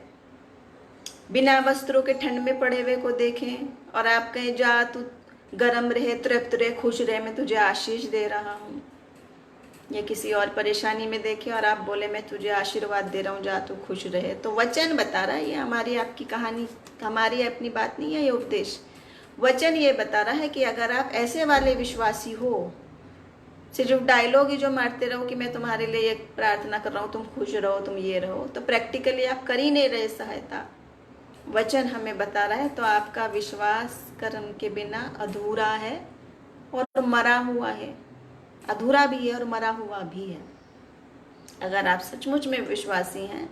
बिना वस्त्रों के ठंड में पड़े हुए को देखें और आप कहें जा तू गर्म रहे, तृप्त रहे, खुश रहे, मैं तुझे आशीष दे रहा हूँ। या किसी और परेशानी में देखें और आप बोले मैं तुझे आशीर्वाद दे रहा हूँ, जा तू खुश रहे। तो वचन बता रहा है, ये हमारी आपकी कहानी, हमारी अपनी बात नहीं है, ये उपदेश। वचन ये बता रहा है कि अगर आप ऐसे वाले विश्वासी हो, सिर्फ डायलॉग ही जो मारते रहो कि मैं तुम्हारे लिए एक प्रार्थना कर रहा हूँ, तुम खुश रहो, तुम ये रहो, तो प्रैक्टिकली आप कर ही नहीं रहे सहायता। वचन हमें बता रहा है तो आपका विश्वास कर्म के बिना अधूरा है और मरा हुआ है। अधूरा भी है और मरा हुआ भी है। अगर आप सचमुच में विश्वासी हैं,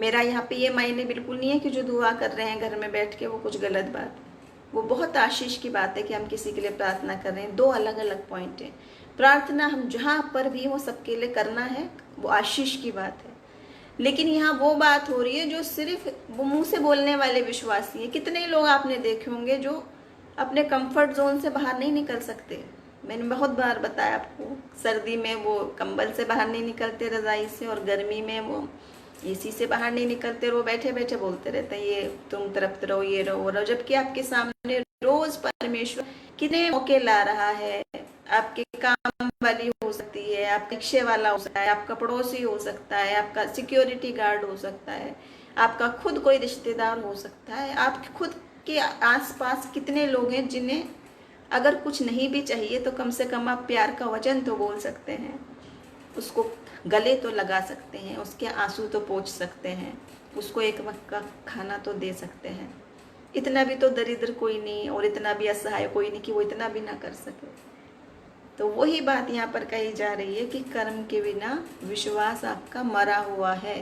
मेरा यहाँ पे ये मायने बिल्कुल नहीं है कि जो दुआ कर रहे हैं घर में बैठ के वो कुछ गलत बात है। वो बहुत आशीष की बात है कि हम किसी के लिए प्रार्थना कर रहे हैं। 2 अलग अलग पॉइंट है। प्रार्थना हम जहाँ पर भी हो सबके लिए करना है, वो आशीष की बात है। लेकिन यहाँ वो बात हो रही है जो सिर्फ वो मुंह से बोलने वाले विश्वासी हैं। कितने लोग आपने देखे होंगे जो अपने कंफर्ट जोन से बाहर नहीं निकल सकते। मैंने बहुत बार बताया आपको, सर्दी में वो कंबल से बाहर नहीं निकलते, रजाई से, और गर्मी में वो एसी से बाहर नहीं निकलते, और वो बैठे बैठे बोलते रहते हैं ये तुम तृप्त रहो, ये रहो। जबकि आपके सामने रोज परमेश्वर कितने मौके ला रहा है। आपके काम वाली हो सकती है, आपका रिक्शे वाला हो सकता है, आपका पड़ोसी हो सकता है, आपका सिक्योरिटी गार्ड हो सकता है, आपका खुद कोई रिश्तेदार हो सकता है। आपके खुद के आसपास कितने लोग हैं जिन्हें अगर कुछ नहीं भी चाहिए तो कम से कम आप प्यार का वचन तो बोल सकते हैं, उसको गले तो लगा सकते हैं, उसके आंसू तो पोंछ सकते हैं, उसको एक वक्त का खाना तो दे सकते हैं। इतना भी तो दरिद्र कोई नहीं और इतना भी असहाय कोई नहीं कि वो इतना भी ना कर सके। तो वही बात यहाँ पर कही जा रही है कि कर्म के बिना विश्वास आपका मरा हुआ है।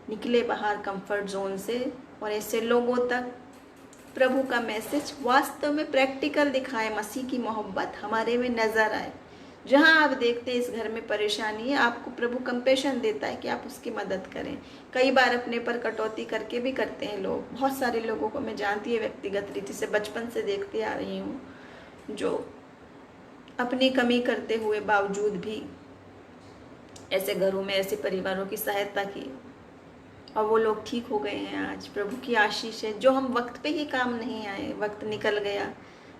निकले बाहर कंफर्ट जोन से और ऐसे लोगों तक प्रभु का मैसेज वास्तव में प्रैक्टिकल दिखाए, मसीह की मोहब्बत हमारे में नजर आए। जहाँ आप देखते हैं इस घर में परेशानी है, आपको प्रभु कंपेशन देता है कि आप उसकी मदद करें। कई बार अपने पर कटौती करके भी करते हैं लोग। बहुत सारे लोगों को मैं जानती है व्यक्तिगत रीति से, बचपन से देखती आ रही हूँ, जो अपनी कमी करते हुए बावजूद भी ऐसे घरों में, ऐसे परिवारों की सहायता की, और वो लोग ठीक हो गए हैं। आज प्रभु की आशीष है। जो हम वक्त पे ही काम नहीं आए, वक्त निकल गया,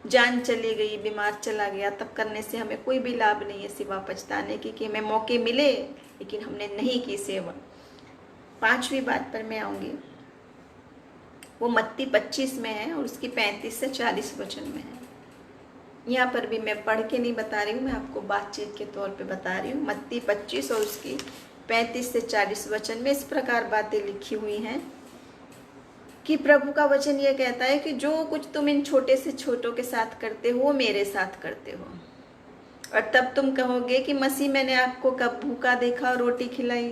जान चली गई, बीमार चला गया, तब करने से हमें कोई भी लाभ नहीं है सिवा पछताने की कि हमें मौके मिले लेकिन हमने नहीं की सेवा। 5वीं बात पर मैं आऊँगी, वो मत्ती 25 में है और उसकी 35 से 40 वचन में है। यहाँ पर भी मैं पढ़ के नहीं बता रही हूँ, मैं आपको बातचीत के तौर पे बता रही हूँ। मत्ती 25 और उसकी 35 से 40 वचन में इस प्रकार बातें लिखी हुई हैं कि प्रभु का वचन ये कहता है कि जो कुछ तुम इन छोटे से छोटों के साथ करते हो वो मेरे साथ करते हो। और तब तुम कहोगे कि मसीह, मैंने आपको कब भूखा देखा और रोटी खिलाई,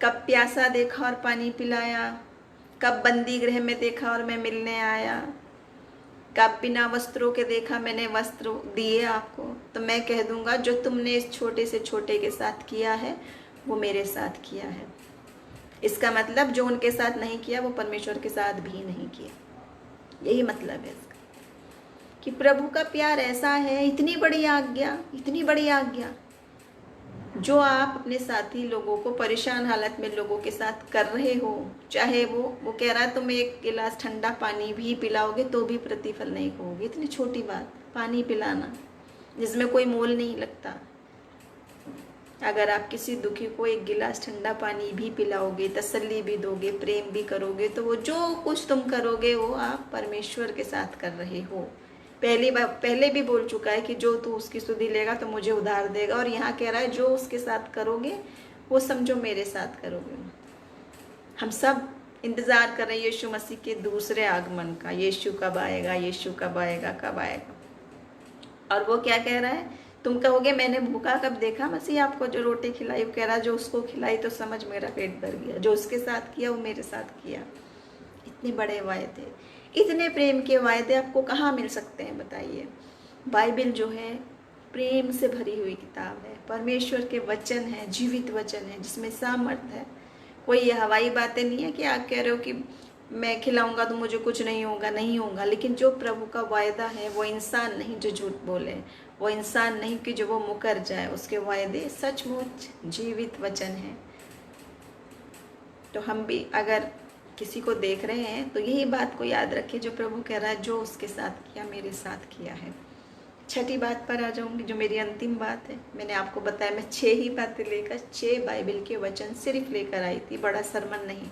कब प्यासा देखा और पानी पिलाया, कब बंदी गृह में देखा और मैं मिलने आया, कब बिना वस्त्रों के देखा, मैंने वस्त्र दिए आपको। तो मैं कह दूंगा जो तुमने इस छोटे से छोटे के साथ किया है वो मेरे साथ किया है। इसका मतलब जो उनके साथ नहीं किया वो परमेश्वर के साथ भी नहीं किया। यही मतलब है इसका कि प्रभु का प्यार ऐसा है। इतनी बड़ी आज्ञा, इतनी बड़ी आज्ञा जो आप अपने साथी लोगों को, परेशान हालत में लोगों के साथ कर रहे हो, चाहे वो कह रहा है तुम एक गिलास ठंडा पानी भी पिलाओगे तो भी प्रतिफल नहीं कहोगे। इतनी छोटी बात, पानी पिलाना जिसमें कोई मोल नहीं लगता, अगर आप किसी दुखी को एक गिलास ठंडा पानी भी पिलाओगे, तसल्ली भी दोगे, प्रेम भी करोगे, तो वो जो कुछ तुम करोगे वो आप परमेश्वर के साथ कर रहे हो। पहले भी बोल चुका है कि जो तू उसकी सुधि लेगा तो मुझे उधार देगा, और यहाँ कह रहा है जो उसके साथ करोगे वो समझो मेरे साथ करोगे। हम सब इंतज़ार कर रहे हैं यीशु मसीह के दूसरे आगमन का। यीशु कब आएगा, यीशु कब आएगा, कब आएगा। और वो क्या कह रहा है, तुम कहोगे मैंने भूखा कब देखा मसीह आपको जो रोटी खिलाई। वो कह रहा है जो उसको खिलाई तो समझ मेरा पेट भर गया, जो उसके साथ किया वो मेरे साथ किया। इतने बड़े वायदे, इतने प्रेम के वायदे आपको कहाँ मिल सकते हैं बताइए। बाइबल जो है प्रेम से भरी हुई किताब है, परमेश्वर के वचन है, जीवित वचन है जिसमें सामर्थ है। कोई ये हवाई बातें नहीं है कि आप कह रहे हो कि मैं खिलाऊंगा तो मुझे कुछ नहीं होगा, नहीं होगा। लेकिन जो प्रभु का वायदा है वो इंसान नहीं जो झूठ बोले, वो इंसान नहीं कि जो वो मुकर जाए। उसके वायदे सचमुच जीवित वचन है। तो हम भी अगर किसी को देख रहे हैं तो यही बात को याद रखें जो प्रभु कह रहा है जो उसके साथ किया मेरे साथ किया है। छठी बात पर आ जाऊंगी जो मेरी अंतिम बात है। मैंने आपको बताया मैं 6 ही बातें लेकर 6 बाइबल के वचन सिर्फ लेकर आई थी, बड़ा सरमन नहीं।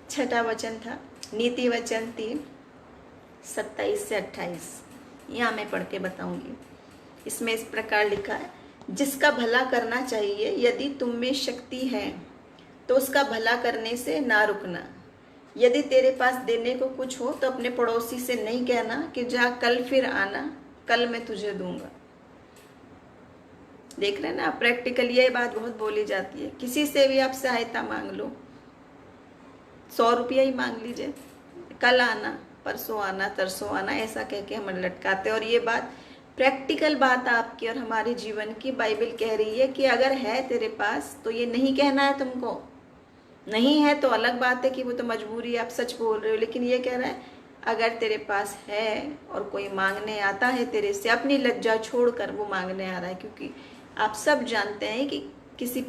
छठा वचन था नीति वचन 3 27 से 28। यहाँ मैं पढ़ के बताऊंगी। इसमें इस प्रकार लिखा है, जिसका भला करना चाहिए, यदि तुम में शक्ति है तो उसका भला करने से ना रुकना। यदि तेरे पास देने को कुछ हो तो अपने पड़ोसी से नहीं कहना कि जा कल फिर आना, कल मैं तुझे दूंगा। देख रहे हैं ना, प्रैक्टिकल ये बात बहुत बोली जाती है। किसी से भी आप सहायता मांग लो, 100 रुपया ही मांग लीजिए, कल आना, परसों आना, तरसों आना, ऐसा कह के हम लटकाते। और ये बात प्रैक्टिकल बात आपकी और हमारे जीवन की। बाइबल कह रही है कि अगर है तेरे पास तो ये नहीं कहना है तुमको। नहीं है तो अलग बात है कि वो तो मजबूरी, आप सच बोल रहे हो। लेकिन ये कह रहा है अगर तेरे पास है और कोई मांगने आता है तेरे से, अपनी लज्जा छोड़कर वो मांगने आ रहा है। क्योंकि आप सब जानते हैं कि किसी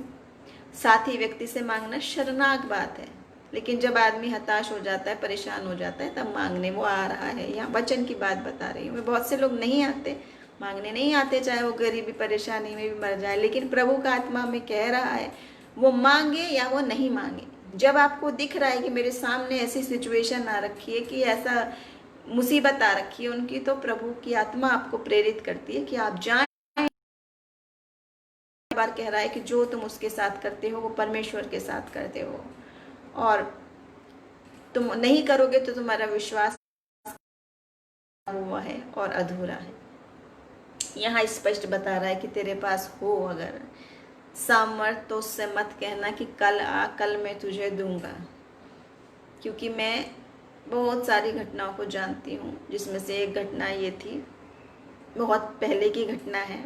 साथी व्यक्ति से मांगना शर्मनाक बात है, लेकिन जब आदमी हताश हो जाता है, परेशान हो जाता है, तब मांगने वो आ रहा है। यहाँ वचन की बात बता रही हूँ मैं। बहुत से लोग नहीं आते, मांगने नहीं आते, चाहे वो गरीबी परेशानी में भी मर जाए। लेकिन प्रभु का आत्मा में कह रहा है वो मांगे या वो नहीं मांगे। जब आपको दिख रहा है कि मेरे सामने ऐसी सिचुएशन आ रखी है कि ऐसा मुसीबत आ रखी है उनकी, तो प्रभु की आत्मा आपको प्रेरित करती है कि आप जाएं। बार कह रहा है कि जो तुम उसके साथ करते हो वो परमेश्वर के साथ करते हो, और तुम नहीं करोगे तो तुम्हारा विश्वास हुआ है और अधूरा है। यहाँ स्पष्ट बता रहा है कि तेरे पास हो अगर सामर्थ तो उससे मत कहना कि कल आ, कल मैं तुझे दूंगा। क्योंकि मैं बहुत सारी घटनाओं को जानती हूँ, जिसमें से एक घटना ये थी, बहुत पहले की घटना है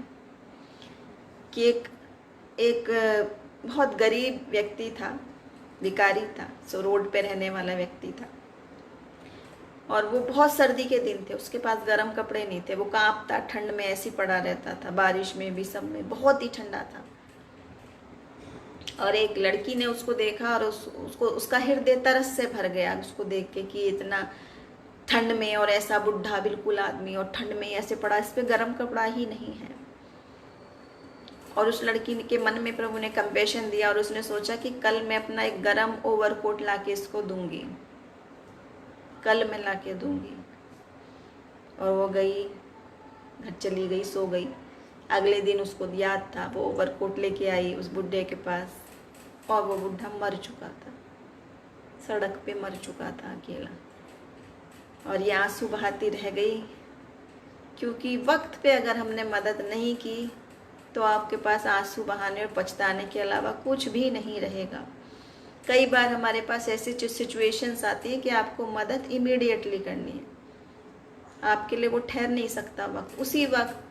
कि एक बहुत गरीब व्यक्ति था, भिखारी था, सो रोड पे रहने वाला व्यक्ति था। और वो बहुत सर्दी के दिन थे, उसके पास गर्म कपड़े नहीं थे, वो कांपता, ठंड में ऐसी पड़ा रहता था, बारिश में भी, सब में बहुत ही ठंडा था। और एक लड़की ने उसको देखा और उसको उसका हृदय तरस से भर गया उसको देख के कि इतना ठंड में और ऐसा बुढ़ा बिल्कुल आदमी और ठंड में ऐसे पड़ा, इस पे गर्म कपड़ा ही नहीं है। और उस लड़की के मन में प्रभु ने कंपैशन दिया और उसने सोचा कि कल मैं अपना एक गर्म ओवरकोट लाके इसको दूंगी, कल मैं लाके दूंगी। और वो गई, घर चली गई, सो गई। अगले दिन उसको याद था, वो ओवरकोट लेके आई उस बुढ़े के पास, और वो बुढ़ा मर चुका था, सड़क पे मर चुका था अकेला। और ये आंसू बहाती रह गई, क्योंकि वक्त पे अगर हमने मदद नहीं की तो आपके पास आंसू बहाने और पछताने के अलावा कुछ भी नहीं रहेगा। कई बार हमारे पास ऐसी सिचुएशंस आती है कि आपको मदद इमीडिएटली करनी है, आपके लिए वो ठहर नहीं सकता वक्त। उसी वक्त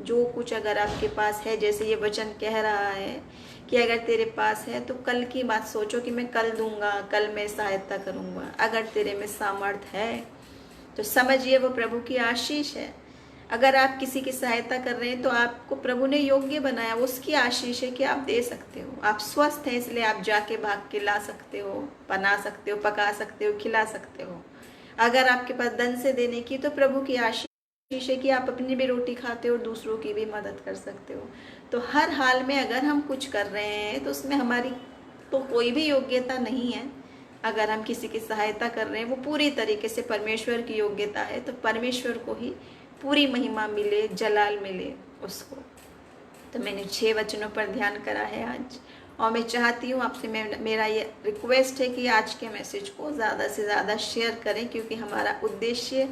जो कुछ अगर आपके पास है, जैसे ये वचन कह रहा है कि अगर तेरे पास है तो कल की बात सोचो कि मैं कल दूंगा, कल मैं सहायता करूंगा। अगर तेरे में सामर्थ है तो समझिए वो प्रभु की आशीष है। अगर आप किसी की सहायता कर रहे हैं तो आपको प्रभु ने योग्य बनाया, उसकी आशीष है कि आप दे सकते हो। आप स्वस्थ हैं इसलिए आप जाके भाग के ला सकते हो, बना सकते हो, पका सकते हो, खिला सकते हो। अगर आपके पास धन से देने की तो प्रभु की आशीष है कि आप अपनी भी रोटी खाते हो और दूसरों की भी मदद कर सकते हो। तो हर हाल में अगर हम कुछ कर रहे हैं तो उसमें हमारी तो कोई भी योग्यता नहीं है। अगर हम किसी की सहायता कर रहे हैं वो पूरी तरीके से परमेश्वर की योग्यता है, तो परमेश्वर को ही पूरी महिमा मिले, जलाल मिले उसको। तो मैंने 6 वचनों पर ध्यान करा है आज, और मैं चाहती हूँ आपसे, मेरा ये रिक्वेस्ट है कि आज के मैसेज को ज़्यादा से ज़्यादा शेयर करें, क्योंकि हमारा उद्देश्य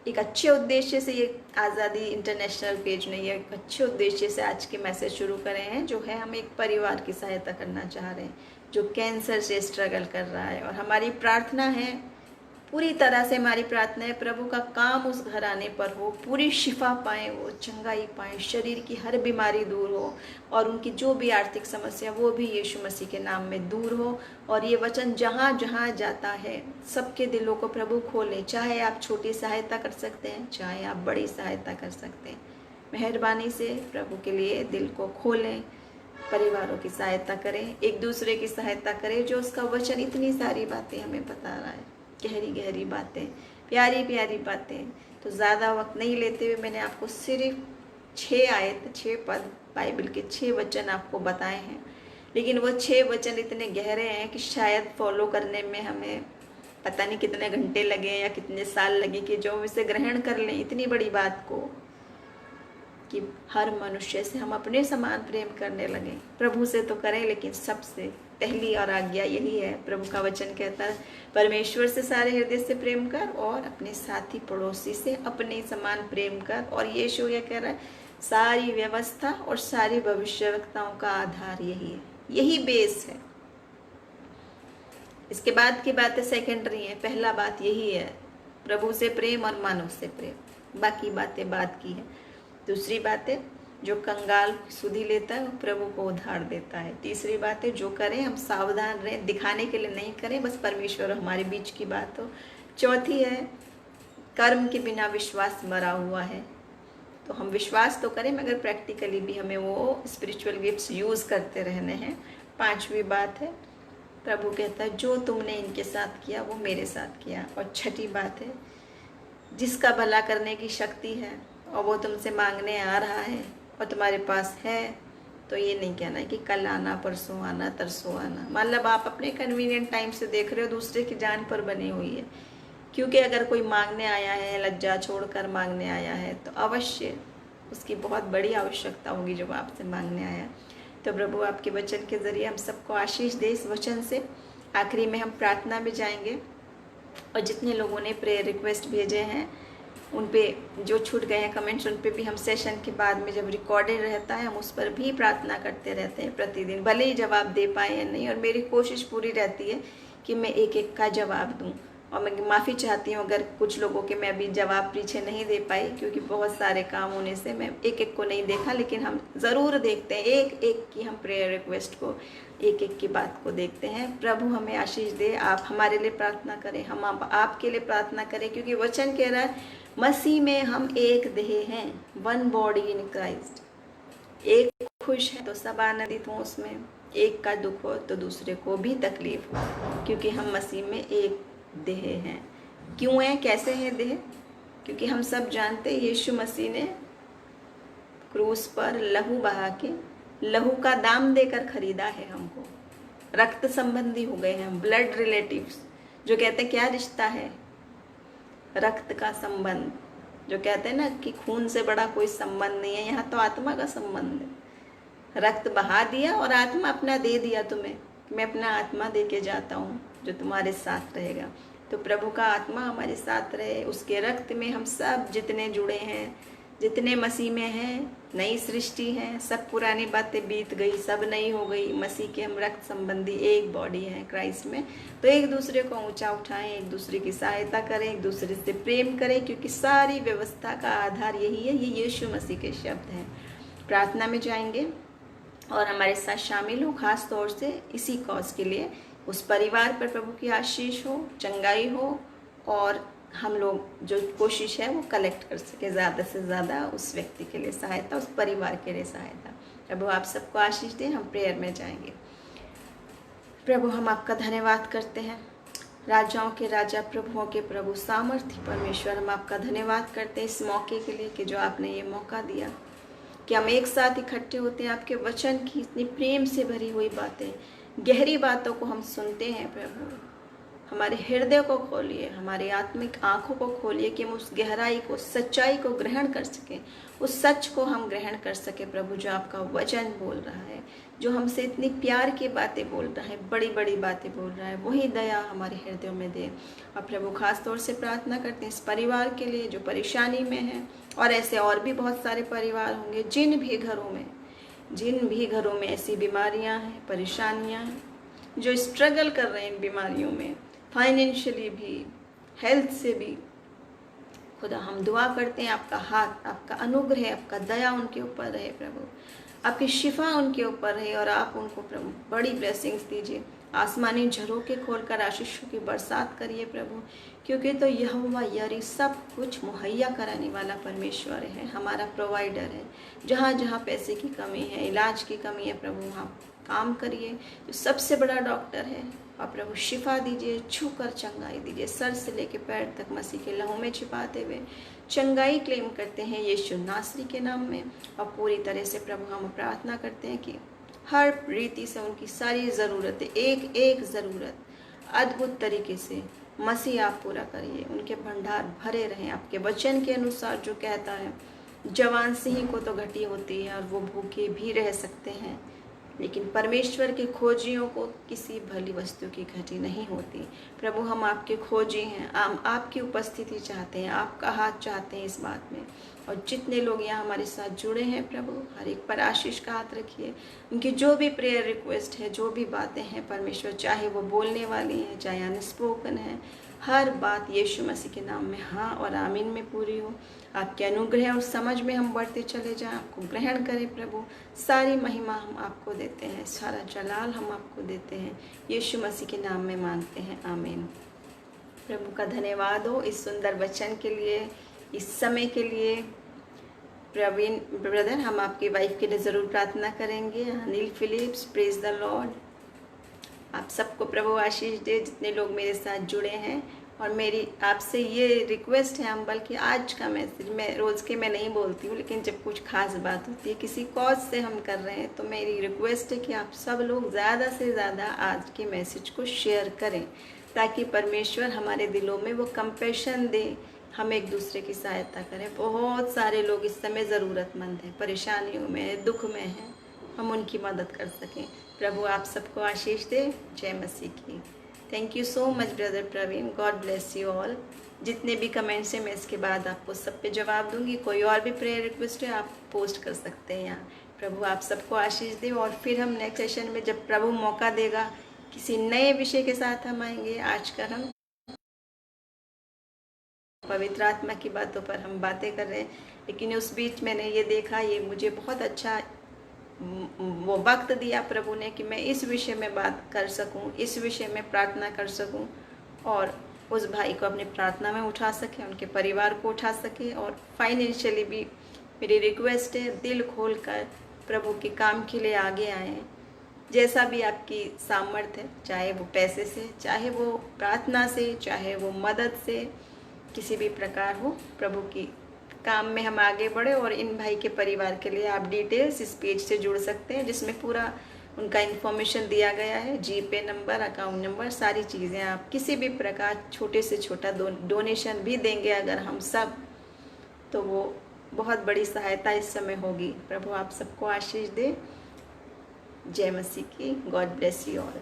एक अच्छे उद्देश्य से, ये आज़ादी इंटरनेशनल पेज नहीं है, एक अच्छे उद्देश्य से आज के मैसेज शुरू करे हैं, जो है हम एक परिवार की सहायता करना चाह रहे हैं जो कैंसर से स्ट्रगल कर रहा है। और हमारी प्रार्थना है, पूरी तरह से हमारी प्रार्थना है, प्रभु का काम उस घराने पर हो, पूरी शिफा पाएँ, वो चंगाई पाएँ, शरीर की हर बीमारी दूर हो, और उनकी जो भी आर्थिक समस्या वो भी यीशु मसीह के नाम में दूर हो। और ये वचन जहाँ जहाँ जाता है सबके दिलों को प्रभु खोले। चाहे आप छोटी सहायता कर सकते हैं, चाहे आप बड़ी सहायता कर सकते हैं, मेहरबानी से प्रभु के लिए दिल को खोलें, परिवारों की सहायता करें, एक दूसरे की सहायता करें। जो उसका वचन इतनी सारी बातें हमें बता रहा है, गहरी गहरी बातें, प्यारी प्यारी बातें। तो ज़्यादा वक्त नहीं लेते हुए मैंने आपको सिर्फ 6 आयत, 6 पद, बाइबल के 6 वचन आपको बताए हैं, लेकिन वो 6 वचन इतने गहरे हैं कि शायद फॉलो करने में हमें पता नहीं कितने घंटे लगे या कितने साल लगे कि जो हम इसे ग्रहण कर लें, इतनी बड़ी बात को, कि हर मनुष्य से हम अपने समान प्रेम करने लगे। प्रभु से तो करें, लेकिन सबसे पहली और आज्ञा यही है। प्रभु का वचन कहता है, परमेश्वर से सारे हृदय से प्रेम कर और अपने साथी पड़ोसी से अपने समान प्रेम कर। और यीशु ये कह रहा है, सारी व्यवस्था और सारी भविष्यवक्ताओं का आधार यही है, यही बेस है। इसके बाद की बातें सेकेंडरी हैं, पहला बात यही है, प्रभु से प्रेम और मानव से प्रेम, बाकी बातें बाद की है। दूसरी बात है, जो कंगाल सुधि लेता है वो प्रभु को उधार देता है। तीसरी बात है, जो करें हम सावधान रहें, दिखाने के लिए नहीं करें, बस परमेश्वर हमारे बीच की बात हो। चौथी है, कर्म के बिना विश्वास मरा हुआ है। तो हम विश्वास तो करें, मगर प्रैक्टिकली भी हमें वो स्पिरिचुअल गिफ्ट्स यूज़ करते रहने हैं। पांचवी बात है, प्रभु कहता है, जो तुमने इनके साथ किया वो मेरे साथ किया। और छठी बात है, जिसका भला करने की शक्ति है और वो तुमसे मांगने आ रहा है और तुम्हारे पास है, तो ये नहीं कहना है कि कल आना, परसों आना, तरसों आना। मतलब आप अपने कन्वीनियंट टाइम से देख रहे हो, दूसरे की जान पर बनी हुई है। क्योंकि अगर कोई मांगने आया है, लज्जा छोड़कर मांगने आया है, तो अवश्य उसकी बहुत बड़ी आवश्यकता होगी जब आपसे मांगने आया। तो प्रभु आपके वचन के ज़रिए हम सबको आशीष दे इस वचन से। आखिरी में हम प्रार्थना में जाएंगे, और जितने लोगों ने प्रेयर रिक्वेस्ट भेजे हैं उन पे, जो छूट गए हैं कमेंट्स, उन पे भी हम सेशन के बाद में जब रिकॉर्डेड रहता है हम उस पर भी प्रार्थना करते रहते हैं प्रतिदिन, भले ही जवाब दे पाए या नहीं। और मेरी कोशिश पूरी रहती है कि मैं एक एक का जवाब दूं। और मैं माफ़ी चाहती हूँ अगर कुछ लोगों के मैं अभी जवाब पीछे नहीं दे पाई, क्योंकि बहुत सारे काम होने से मैं एक एक को नहीं देखा, लेकिन हम ज़रूर देखते हैं एक एक की, हम प्रेयर रिक्वेस्ट को, एक एक की बात को देखते हैं। प्रभु हमें आशीष दे। आप हमारे लिए प्रार्थना करें, हम आपके लिए प्रार्थना करें, क्योंकि वचन कह रहा है, मसीह में हम एक देह हैं, वन बॉडी इन क्राइस्ट। एक खुश है तो सब आनंदित हों उसमें, एक का दुख हो तो दूसरे को भी तकलीफ हो, क्योंकि हम मसीह में एक देह हैं। क्यों है, कैसे है देह? क्योंकि हम सब जानते हैं यीशु मसीह ने क्रूस पर लहू बहा के, लहू का दाम देकर खरीदा है हमको। रक्त संबंधी हो गए हैं, ब्लड रिलेटिव्स। जो कहते हैं क्या रिश्ता है? रक्त का संबंध। जो कहते हैं ना कि खून से बड़ा कोई संबंध नहीं है, यहाँ तो आत्मा का संबंध है। रक्त बहा दिया और आत्मा अपना दे दिया तुम्हें, मैं अपना आत्मा दे के जाता हूँ जो तुम्हारे साथ रहेगा। तो प्रभु का आत्मा हमारे साथ रहे, उसके रक्त में हम सब जितने जुड़े हैं, जितने मसीह में हैं, नई सृष्टि हैं। सब पुरानी बातें बीत गई, सब नई हो गई। मसीह के हम रक्त संबंधी एक बॉडी हैं क्राइस्ट में। तो एक दूसरे को ऊंचा उठाएं, एक दूसरे की सहायता करें, एक दूसरे से प्रेम करें, क्योंकि सारी व्यवस्था का आधार यही है। ये यीशु मसीह के शब्द हैं। प्रार्थना में जाएंगे और हमारे साथ शामिल हो, खास तौर से इसी कॉज के लिए। उस परिवार पर प्रभु की आशीष हो, चंगाई हो, और हम लोग जो कोशिश है वो कलेक्ट कर सके ज़्यादा से ज़्यादा उस व्यक्ति के लिए सहायता, उस परिवार के लिए सहायता। प्रभु आप सबको आशीष दें। हम प्रेयर में जाएंगे। प्रभु हम आपका धन्यवाद करते हैं, राजाओं के राजा, प्रभुओं के प्रभु, सामर्थ्य परमेश्वर, हम आपका धन्यवाद करते हैं इस मौके के लिए कि जो आपने ये मौका दिया कि हम एक साथ इकट्ठे होते हैं, आपके वचन की इतनी प्रेम से भरी हुई बातें, गहरी बातों को हम सुनते हैं प्रभु। हमारे हृदय को खोलिए, हमारी आत्मिक आंखों को खोलिए कि हम उस गहराई को, सच्चाई को ग्रहण कर सकें, उस सच को हम ग्रहण कर सकें प्रभु, जो आपका वचन बोल रहा है, जो हमसे इतनी प्यार की बातें बोल रहा है, बड़ी बड़ी बातें बोल रहा है, वही दया हमारे हृदयों में दे। और प्रभु खास तौर से प्रार्थना करते हैं इस परिवार के लिए जो परेशानी में है, और ऐसे और भी बहुत सारे परिवार होंगे जिन भी घरों में ऐसी बीमारियां हैं, परेशानियां हैं, जो स्ट्रगल कर रहे हैं इन बीमारियों में, फाइनेंशियली भी, हेल्थ से भी। खुदा हम दुआ करते हैं आपका हाथ, आपका अनुग्रह, आपका दया उनके ऊपर रहे प्रभु, आपकी शिफा उनके ऊपर रहे, और आप उनको प्रभु बड़ी ब्लेसिंग्स दीजिए। आसमानी झरोखे खोलकर आशीषों की बरसात करिए प्रभु, क्योंकि तो यहोवा यारी सब कुछ मुहैया कराने वाला परमेश्वर है, हमारा प्रोवाइडर है। जहाँ जहाँ पैसे की कमी है, इलाज की कमी है प्रभु, वहाँ काम करिए। जो सबसे बड़ा डॉक्टर है, और प्रभु शिफा दीजिए, छूकर चंगाई दीजिए, सर से लेकर पैर तक मसीह के लहू में छिपाते हुए चंगाई क्लेम करते हैं यीशु नासरी के नाम में। और पूरी तरह से प्रभु हम प्रार्थना करते हैं कि हर रीति से उनकी सारी ज़रूरतें, एक एक ज़रूरत अद्भुत तरीके से मसीह आप पूरा करिए, उनके भंडार भरे रहें आपके वचन के अनुसार, जो कहता है जवान सिंह को तो घटी होती है और वो भूखे भी रह सकते हैं, लेकिन परमेश्वर के खोजियों को किसी भली वस्तु की घटी नहीं होती। प्रभु हम आपके खोजी हैं, हम आपकी उपस्थिति चाहते हैं, आपका हाथ चाहते हैं इस बात में। और जितने लोग यहाँ हमारे साथ जुड़े हैं प्रभु, हर एक पर आशीष का हाथ रखिए। उनकी जो भी प्रेयर रिक्वेस्ट है, जो भी बातें हैं परमेश्वर, चाहे वो बोलने वाली हैं, चाहे अनस्पोकन है, हर बात यीशु मसीह के नाम में हाँ और आमीन में पूरी हो। आपके अनुग्रह और समझ में हम बढ़ते चले जाएं, आपको ग्रहण करें प्रभु। सारी महिमा हम आपको देते हैं, सारा जलाल हम आपको देते हैं, यीशु मसीह के नाम में मांगते हैं, आमीन। प्रभु का धन्यवाद हो इस सुंदर वचन के लिए, इस समय के लिए। प्रवीण ब्रदर, हम आपकी वाइफ के लिए ज़रूर प्रार्थना करेंगे। Anil Phillips, praise the lord. आप सबको प्रभु आशीष दे, जितने लोग मेरे साथ जुड़े हैं। और मेरी आपसे ये रिक्वेस्ट है, हम बल्कि आज का मैसेज मैं रोज़ के मैं नहीं बोलती हूँ, लेकिन जब कुछ खास बात होती है, किसी कॉज से हम कर रहे हैं, तो मेरी रिक्वेस्ट है कि आप सब लोग ज़्यादा से ज़्यादा आज के मैसेज को शेयर करें, ताकि परमेश्वर हमारे दिलों में वो कंपैशन दे, हम एक दूसरे की सहायता करें। बहुत सारे लोग इस समय ज़रूरतमंद हैं, परेशानियों में, दुख में हैं, हम उनकी मदद कर सकें। प्रभु आप सबको आशीष दे। जय मसीह की। Thank you so much brother Praveen, God bless you all. जितने भी कमेंट्स हैं मैं इसके बाद आपको सब पे जवाब दूंगी। कोई और भी प्रेयर रिक्वेस्ट है आप पोस्ट कर सकते हैं यहाँ। प्रभु आप सबको आशीष दे। और फिर हम नेक्स्ट सेशन में जब प्रभु मौका देगा, किसी नए विषय के साथ हम आएंगे। आजकल हम पवित्र आत्मा की बातों पर हम बातें कर रहे हैं, लेकिन उस बीच मैंने ये देखा, ये मुझे बहुत अच्छा वो वक्त दिया प्रभु ने कि मैं इस विषय में बात कर सकूं, इस विषय में प्रार्थना कर सकूं, और उस भाई को अपनी प्रार्थना में उठा सके, उनके परिवार को उठा सके। और फाइनेंशियली भी मेरी रिक्वेस्ट है, दिल खोल कर प्रभु के काम के लिए आगे आएँ। जैसा भी आपकी सामर्थ्य है, चाहे वो पैसे से, चाहे वो प्रार्थना से, चाहे वो मदद से, किसी भी प्रकार हो, प्रभु की काम में हम आगे बढ़े। और इन भाई के परिवार के लिए आप डिटेल्स इस पेज से जुड़ सकते हैं, जिसमें पूरा उनका इन्फॉर्मेशन दिया गया है, जीपे नंबर, अकाउंट नंबर, सारी चीज़ें। आप किसी भी प्रकार छोटे से छोटा डोनेशन भी देंगे अगर हम सब, तो वो बहुत बड़ी सहायता इस समय होगी। प्रभु आप सबको आशीष दे। जय मसीह की। God bless you all.